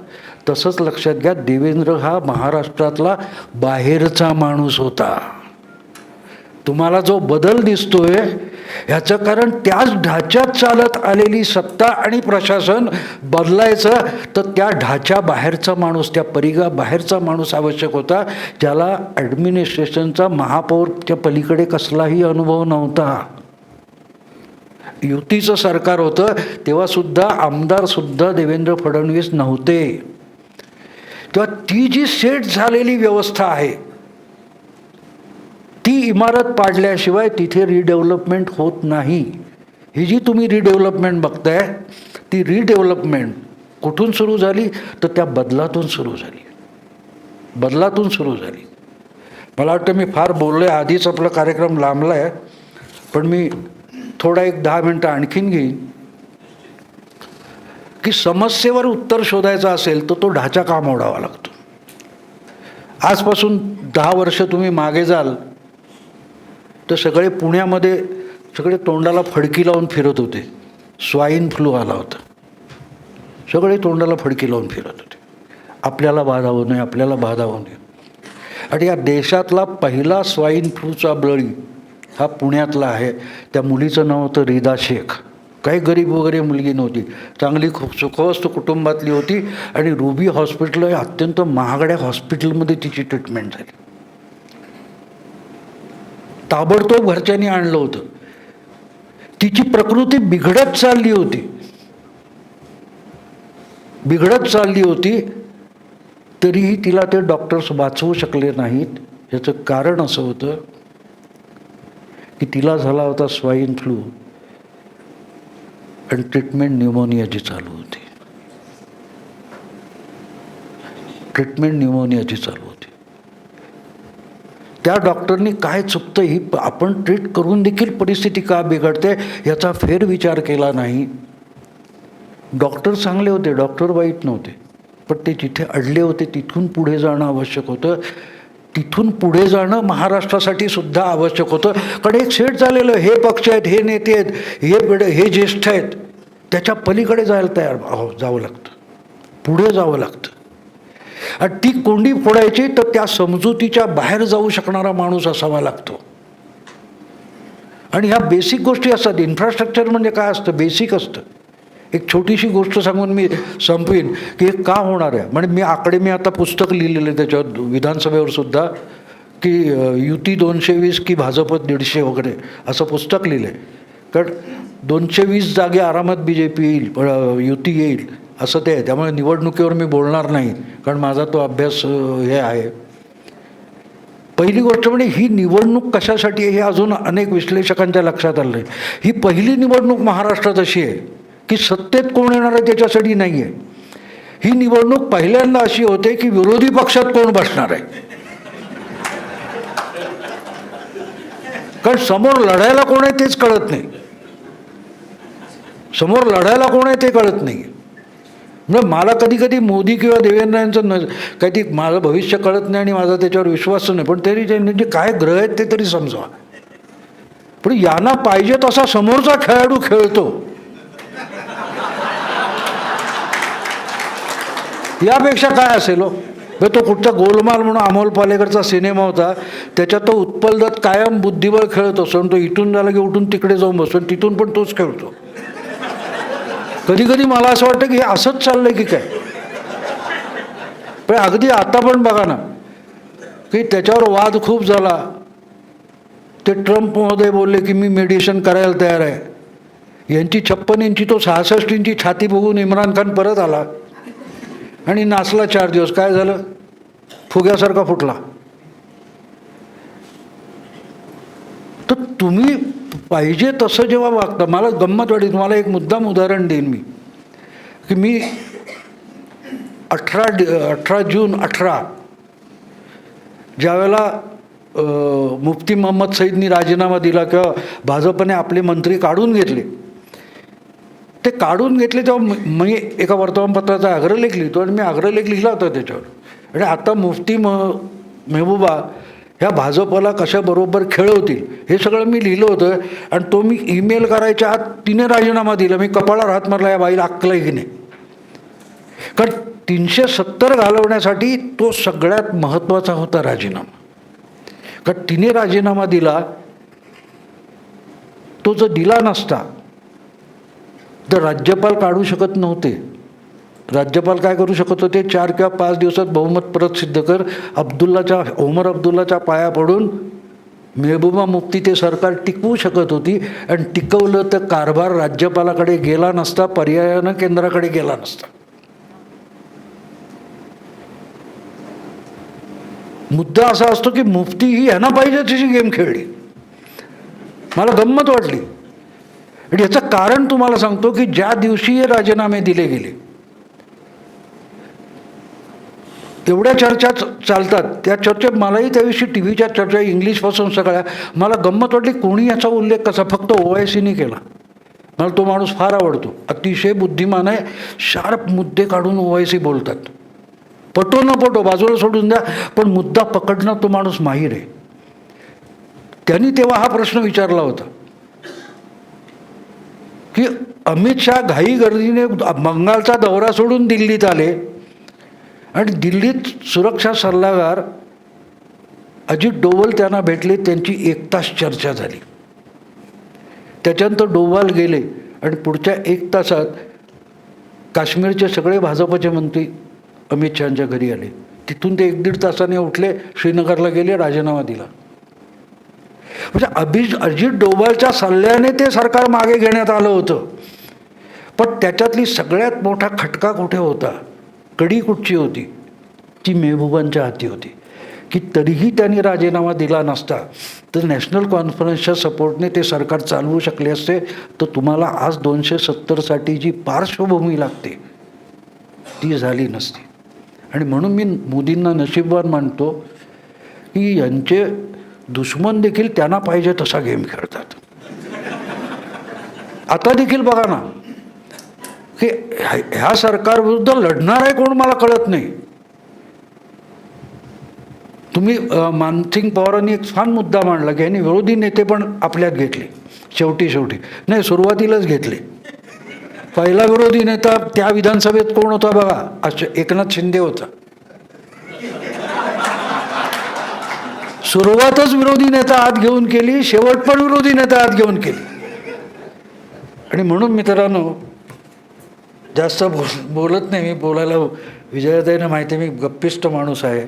तसंच लक्षात घ्या, देवेंद्र हा महाराष्ट्रातला बाहेरचा माणूस होता. तुम्हाला जो बदल दिसतोय ह्याचं कारण त्याच ढाच्यात चालत आलेली सत्ता आणि प्रशासन बदलायचं, तर त्या ढाच्या बाहेरचा माणूस, त्या परिघा बाहेरचा माणूस आवश्यक होता, ज्याला ॲडमिनिस्ट्रेशनचा महापौरच्या पलीकडे कसलाही अनुभव नव्हता. युतीचं सरकार होतं तेव्हा सुद्धा आमदारसुद्धा देवेंद्र फडणवीस नव्हते. तेव्हा ती जी सेट झालेली व्यवस्था आहे ती इमारत पाडल्याशिवाय तिथे रिडेव्हलपमेंट होत नाही. ही जी तुम्ही रिडेव्हलपमेंट बघताय ती रिडेव्हलपमेंट कुठून सुरू झाली, तर त्या बदलातून सुरू झाली. मला वाटतं मी फार बोललो आहे, आधीच आपला कार्यक्रम लांबला आहे, पण मी थोडा एक 10 मिनटं आणखीन घेईन. की समस्येवर उत्तर शोधायचं असेल तर तो ढाचा का मोडावा लागतो. आजपासून 10 वर्ष तुम्ही मागे जाल तर सगळे पुण्यामध्ये सगळे तोंडाला फडकी लावून फिरत होते. स्वाईन फ्लू आला होता, सगळे तोंडाला फडकी लावून फिरत होते, आपल्याला बाधा होऊ नये, आपल्याला बाधा होऊ नये. आणि या देशातला पहिला स्वाईन फ्लूचा बळी हा पुण्यातला आहे. त्या मुलीचं नाव होतं रिदा शेख. काही गरीब वगैरे मुलगी नव्हती, चांगली खूप सुखवस्त कुटुंबातली होती आणि रुबी हॉस्पिटल हे अत्यंत महागड्या हॉस्पिटलमध्ये तिची ट्रीटमेंट झाली. ताबडतोब घरच्यांनी आणलं होतं. तिची प्रकृती बिघडत चालली होती, तरीही तिला ते डॉक्टर्स वाचवू शकले नाहीत. याचं कारण असं होतं की तिला झाला होता स्वाईन फ्लू आणि ट्रीटमेंट न्यूमोनियाची चालू होती. त्या डॉक्टरनी काय चुकतं ही आपण ट्रीट करून देखील परिस्थिती का बिघडते याचा फेरविचार केला नाही. डॉक्टर चांगले होते, डॉक्टर वाईट नव्हते, पण ते जिथे अडले होते तिथून पुढे जाणं आवश्यक होतं. तिथून पुढे जाणं महाराष्ट्रासाठी सुद्धा आवश्यक होतं. कारण एक सेट झालेलं, हे पक्ष आहेत, हे नेते आहेत, हे ज्येष्ठ आहेत, त्याच्या पलीकडे जावं लागतं, पुढे जावं लागतं. आणि ती कोंडी फोडायची तर त्या समजुतीच्या बाहेर जाऊ शकणारा माणूस असावा लागतो. आणि ह्या बेसिक गोष्टी असतात. इन्फ्रास्ट्रक्चर म्हणजे काय असतं, बेसिक असतं. एक छोटीशी गोष्ट सांगून मी संपवीन की हे का होणार आहे. म्हणजे मी आता पुस्तक लिहिलेलं आहे त्याच्यावर विधानसभेवर सुद्धा, की युती 220 की भाजप 150 वगैरे असं पुस्तक लिहिलं आहे. कारण 220 जागे आरामात BJP येईल, युती येईल असं ते आहे. त्यामुळे निवडणुकीवर मी बोलणार नाही, कारण माझा तो अभ्यास हे आहे. पहिली गोष्ट म्हणजे ही निवडणूक कशासाठी आहे हे अजून अनेक विश्लेषकांच्या लक्षात आलं आहे. ही पहिली निवडणूक महाराष्ट्रात अशी आहे की सत्तेत कोण येणार आहे त्याच्यासाठी नाही आहे. ही निवडणूक पहिल्यांदा अशी होते की विरोधी पक्षात कोण बसणार आहे. कारण समोर लढायला कोण आहे तेच कळत नाही. म्हणजे मला कधी कधी मोदी किंवा देवेंद्र यांचं काही माझं भविष्य कळत नाही आणि माझा त्याच्यावर विश्वास नाही, पण तरी जे काय ग्रह आहेत ते तरी समजावा. पण यांना पाहिजे तसा समोरचा खेळाडू खेळतो. यापेक्षा काय असेल हो. तो कुठचा गोलमाल म्हणून अमोल पालेकरचा सिनेमा होता, त्याच्यात तो उत्पल दत्त कायम बुद्धिबळ खेळत असतो आणि तो इथून झाला की उठून तिकडे जाऊन बसतो आणि तिथून पण तोच खेळतो. कधी कधी मला असं वाटतं की हे असंच चाललंय की काय. पण अगदी आता पण बघा ना की त्याच्यावर वाद खूप झाला. ते ट्रम्प महोदय बोलले की मी मेडिटेशन करायला तयार आहे. यांची 56 इंची तो 66 इंची छाती बघून इम्रान खान परत आला आणि नाचला 4 दिवस. काय झालं, फुग्यासारखा फुटला. तर तुम्ही पाहिजे तसं जेव्हा वागता, मला गंमत वाटली. तुम्हाला एक मुद्दाम उदाहरण देईन मी, की मी 18 जून 18 ज्यावेळेला मुफ्ती मोहम्मद सईदनी राजीनामा दिला किंवा भाजपने आपले मंत्री काढून घेतले, ते काढून घेतले तेव्हा मी एका वर्तमानपत्राचा अग्रलेख लिहितो आणि मी अग्रलेख लिहिला होता त्याच्यावर. आणि आता मुफ्ती मेहबूबा ह्या भाजपला कशाबरोबर खेळवतील हे सगळं मी लिहिलं होतं. आणि तो मी ईमेल करायच्या आत तिने राजीनामा दिला. मी कपाळावर हात मारला, या बाईला अक्कल आहे की नाही. कारण 370 घालवण्यासाठी तो सगळ्यात महत्त्वाचा होता राजीनामा. कारण तिने राजीनामा दिला, तो जर दिला नसता तर राज्यपाल काढू शकत नव्हते. राज्यपाल काय करू शकत होते, 4 किंवा 5 दिवसात बहुमत परत सिद्ध कर. ओमर अब्दुल्लाच्या पाया पडून मेहबूबा मुफ्ती ते सरकार टिकवू शकत होती. आणि टिकवलं तर कारभार राज्यपालाकडे गेला नसता, पर्यायानं केंद्राकडे गेला नसता. मुद्दा असा असतो की मुफ्ती ही यांना पाहिजे तशी गेम खेळली. मला गंमत वाटली. आणि याचं कारण तुम्हाला सांगतो की ज्या दिवशी हे राजीनामे दिले गेले, एवढ्या चर्चा चालतात. त्या चर्चेत मलाही त्या दिवशी TVच्या चर्चा इंग्लिशपासून सगळ्या, मला गंमत वाटली कोणी याचा उल्लेख कसा, फक्त OICने केला. मला तो माणूस फार आवडतो, अतिशय बुद्धिमान आहे, शार्प मुद्दे काढून ओवायसी बोलतात. पटो न पटो बाजूला सोडून द्या, पण मुद्दा पकडणं तो माणूस माहीर आहे. त्यांनी तेव्हा हा प्रश्न विचारला होता की अमित शहा घाई गर्दीने बंगालचा दौरा सोडून दिल्लीत आले आणि दिल्लीत सुरक्षा सल्लागार अजित डोवल त्यांना भेटले, त्यांची 1 तास चर्चा झाली. त्याच्यानंतर डोवाल गेले आणि पुढच्या 1 तासात काश्मीरचे सगळे भाजपचे मंत्री अमित शहांच्या घरी आले. तिथून ते 1-1.5 तासाने उठले, श्रीनगरला गेले, राजीनामा दिला. म्हणजे अजित डोभालच्या सल्ल्याने ते सरकार मागे घेण्यात आलं होतं. पण त्याच्यातली सगळ्यात मोठा खटका कुठे होता, कडी कुठची होती, ती मेहबूबांच्या हाती होती. की तरीही त्यांनी राजीनामा दिला नसता तर नॅशनल कॉन्फरन्सच्या सपोर्टने ते सरकार चालवू शकले असते. तर तुम्हाला आज 270साठी जी पार्श्वभूमी लागते ती झाली नसती. आणि म्हणून मी मोदींना नशीबवान मानतो की यांचे दुश्मन देखील त्यांना पाहिजे तसा गेम खेळतात. आता देखील बघा ना की ह्या सरकारविरुद्ध लढणार आहे कोण मला कळत नाही. तुम्ही मानसिंग पवारांनी एक छान मुद्दा मांडला की यांनी विरोधी नेते पण आपल्यात घेतले. शेवटी नाही, सुरुवातीलाच घेतले. पहिला विरोधी नेता त्या विधानसभेत कोण होता बघा, एकनाथ शिंदे होता. सुरुवातच विरोधी नेता आत घेऊन केली, शेवट पण विरोधी नेता आत घेऊन केली. आणि म्हणून मित्रांनो जास्त बोलत नाही मी. बोलायला विजयाताईंना माहिती आहे मी गप्पिष्ट माणूस आहे.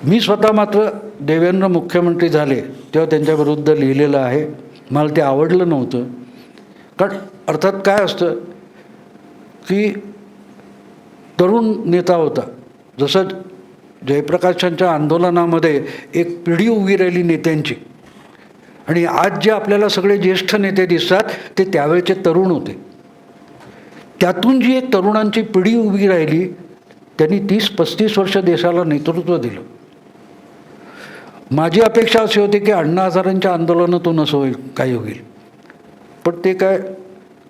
मी स्वतः मात्र देवेंद्र मुख्यमंत्री झाले तेव्हा त्यांच्याविरुद्ध लिहिलेलं आहे. मला ते आवडलं नव्हतं. कारण अर्थात काय असतं की तरुण नेता होता. जसं जयप्रकाशांच्या आंदोलनामध्ये एक पिढी उभी राहिली नेत्यांची, आणि आज जे आपल्याला सगळे ज्येष्ठ नेते दिसतात ते त्यावेळचे तरुण होते. त्यातून जी एक तरुणांची पिढी उभी राहिली त्यांनी 30-35 वर्ष देशाला नेतृत्व दिलं. माझी अपेक्षा अशी होती की अण्णा हजारेंच्या आंदोलनातून असं होईल, काही होईल. पण ते काय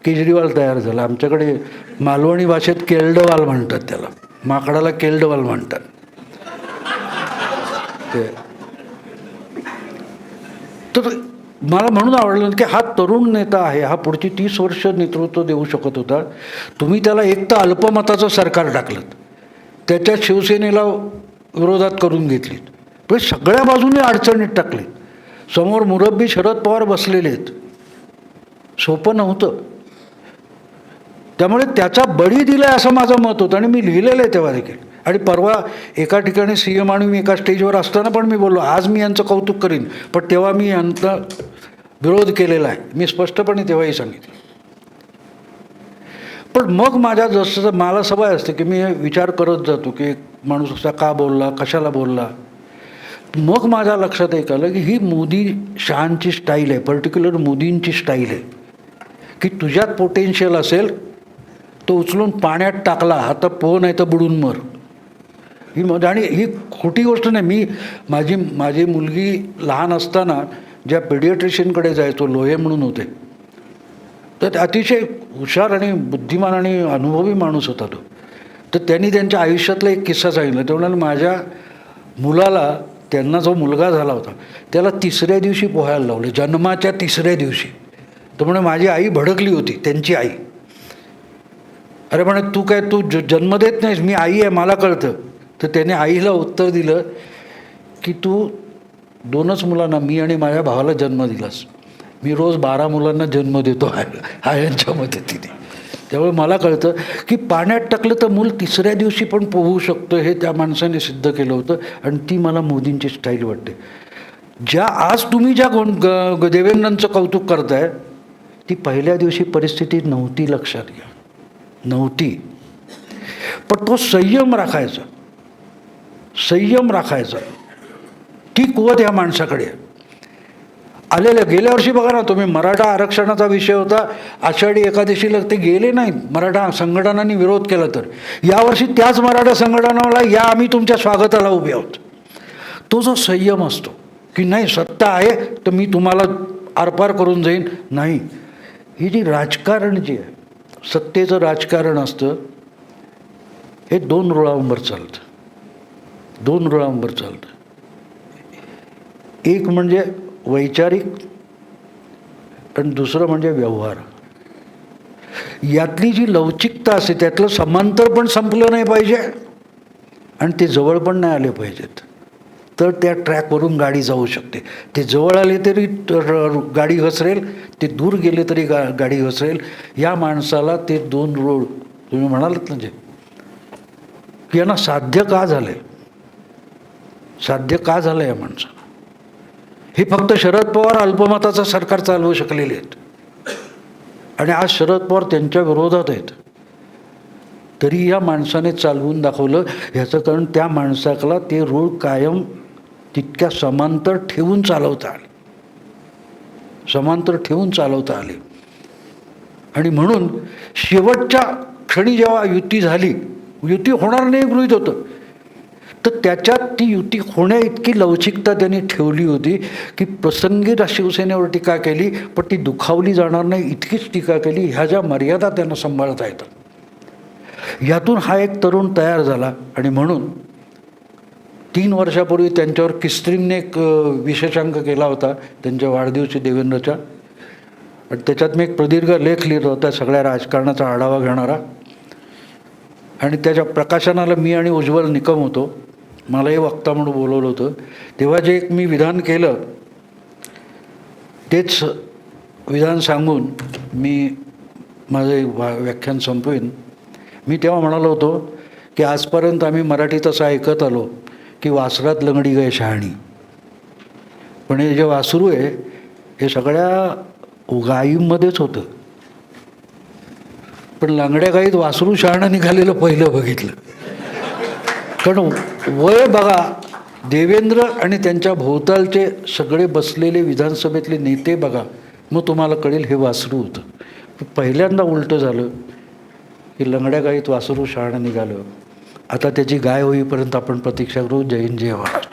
केजरीवाल तयार झाला. आमच्याकडे मालवणी भाषेत केल्डवाल म्हणतात त्याला, माकडाला केल्डवाल म्हणतात. तर मला म्हणून आवडलं की हा तरुण नेता आहे, हा पुढची 30 वर्ष नेतृत्व देऊ शकत होता. तुम्ही त्याला एक तर अल्पमताचं सरकार टाकलं, त्याच्यात शिवसेनेला विरोधात करून घेतलीत, पण सगळ्या बाजूने अडचणीत टाकले. समोर मुरब्बी शरद पवार बसलेले आहेत. सोपं नव्हतं. त्यामुळे त्याचा बळी दिला असं माझं मत होतं आणि मी लिहिलेलं आहे तेव्हा देखील. आणि परवा एका ठिकाणी CM आणि मी एका स्टेजवर असताना पण मी बोललो आज मी यांचं कौतुक करीन, पण तेव्हा मी यांचा विरोध केलेला आहे. मी स्पष्टपणे तेव्हाही सांगितलं. पण मग माझ्या जसं मला सवय असते की मी विचार करत जातो की माणूस असा का बोलला, कशाला बोलला. मग माझ्या लक्षात एक आलं की ही मोदी शहांची स्टाईल आहे, पर्टिक्युलर मोदींची स्टाईल आहे की तुझ्यात पोटेन्शियल असेल तो उचलून पाण्यात टाकला, आता पोह नाही तर बुडून मर. आणि ही खोटी गोष्ट नाही. माझी मुलगी लहान असताना ज्या पेडियाट्रिशियनकडे जायचो, लोहे म्हणून होते, तर अतिशय हुशार आणि बुद्धिमान आणि अनुभवी माणूस होता तो. तर त्यांनी त्यांच्या आयुष्यातला एक किस्सा सांगितला. ते म्हणाले माझ्या मुलाला, त्यांना जो मुलगा झाला होता त्याला 3ऱ्या दिवशी पोहायला लावले, जन्माच्या 3ऱ्या दिवशी. तर म्हणे माझी आई भडकली होती, त्यांची आई. अरे म्हणे तू जन्म देत नाहीस, मी आई आहे, मला कळतं. तर त्याने आईला उत्तर दिलं की तू 2च मुलांना, मी आणि माझ्या भावाला जन्म दिलास, मी रोज 12 मुलांना जन्म देतो हा यांच्या मदतीने. त्यामुळे मला कळतं की पाण्यात टाकलं तर मूल 3ऱ्या दिवशी पण पोहू शकतं, हे त्या माणसाने सिद्ध केलं होतं. आणि ती मला मोदींची स्टाईल वाटते. आज तुम्ही ज्या देवेंद्रांचं कौतुक करताय ती पहिल्या दिवशी परिस्थिती नव्हती, लक्षात घ्या, नव्हती. पण तो संयम राखायचा ती कुवत ह्या माणसाकडे आलेलं. गेल्या वर्षी बघा ना तुम्ही, मराठा आरक्षणाचा विषय होता, आषाढी एकादशीला ते गेले नाहीत, मराठा संघटनांनी विरोध केला. तर यावर्षी त्याच मराठा संघटनाला या आम्ही तुमच्या स्वागताला उभे आहोत. तो जो संयम असतो की नाही सत्ता आहे तर मी तुम्हाला आरपार करून जाईन. नाही, ही जी राजकारण जी आहे, सत्तेचं राजकारण असतं, हे 2 रुळांवर चालतं. 2 रुळांवर चालतं. एक म्हणजे वैचारिक आणि दुसरं म्हणजे व्यवहार. यातली जी लवचिकता असते त्यातलं समांतर पण संपलं नाही पाहिजे आणि ते जवळ पण नाही आले पाहिजेत, तर त्या ट्रॅकवरून गाडी जाऊ शकते. ते जवळ आले तरी गाडी घसरेल, ते दूर गेले तरी गाडी घसरेल. या माणसाला ते 2 रोड तुम्ही म्हणालात म्हणजे की यांना साध्य का झालं, साध्य का झालं या माणसाला? हे फक्त शरद पवार अल्पमताचं सरकार चालवू शकलेले आहेत आणि आज शरद पवार त्यांच्या विरोधात आहेत, तरी या माणसाने चालवून दाखवलं. ह्याचं कारण त्या माणसाला ते रूळ कायम तितक्या समांतर ठेवून चालवता आले, समांतर ठेवून चालवता आले. आणि म्हणून शेवटच्या क्षणी जेव्हा युती झाली, युती होणार नाही गृहीत होतं, तर त्याच्यात ती युती होण्या इतकी लवचिकता त्यांनी ठेवली होती की प्रसंगी शिवसेनेवर टीका केली, पण ती दुखावली जाणार नाही इतकीच टीका केली. ह्या ज्या मर्यादा त्यांना सांभाळता येतात, यातून हा एक तरुण तयार झाला. आणि म्हणून 3 वर्षापूर्वी त्यांच्यावर किस्त्रीमने एक विशेषांक केला होता त्यांच्या वाढदिवशी देवेंद्रच्या, आणि त्याच्यात मी एक प्रदीर्घ लेख लिहिला होता सगळ्या राजकारणाचा आढावा घेणारा. आणि त्याच्या प्रकाशनाला मी आणि उज्ज्वल निकम होतो, मलाही वक्ता म्हणून बोलवलं होतं. तेव्हा जे एक मी विधान केलं तेच विधान सांगून मी माझं व्याख्यान संपवीन. मी तेव्हा म्हणालो होतो की आजपर्यंत आम्ही मराठीत असं ऐकत आलो की वासरात लंगडी गाय शहाणी, पण हे जे वासरू आहे हे सगळ्या गायींमध्येच होतं, पण लांगड्या गाईत वासरू शहाणं निघालेलं पहिलं बघितलं. कारण वय बघा, देवेंद्र आणि त्यांच्या भोवतालचे सगळे बसलेले विधानसभेतले नेते बघा, मग तुम्हाला कळेल हे वासरू होतं. पहिल्यांदा उलटं झालं की लंगड्या गाईत वासरू शहाणं निघालं. आता त्याची गाय होईपर्यंत आपण प्रतीक्षा करू. जय हिंद, जय महाराष्ट्र.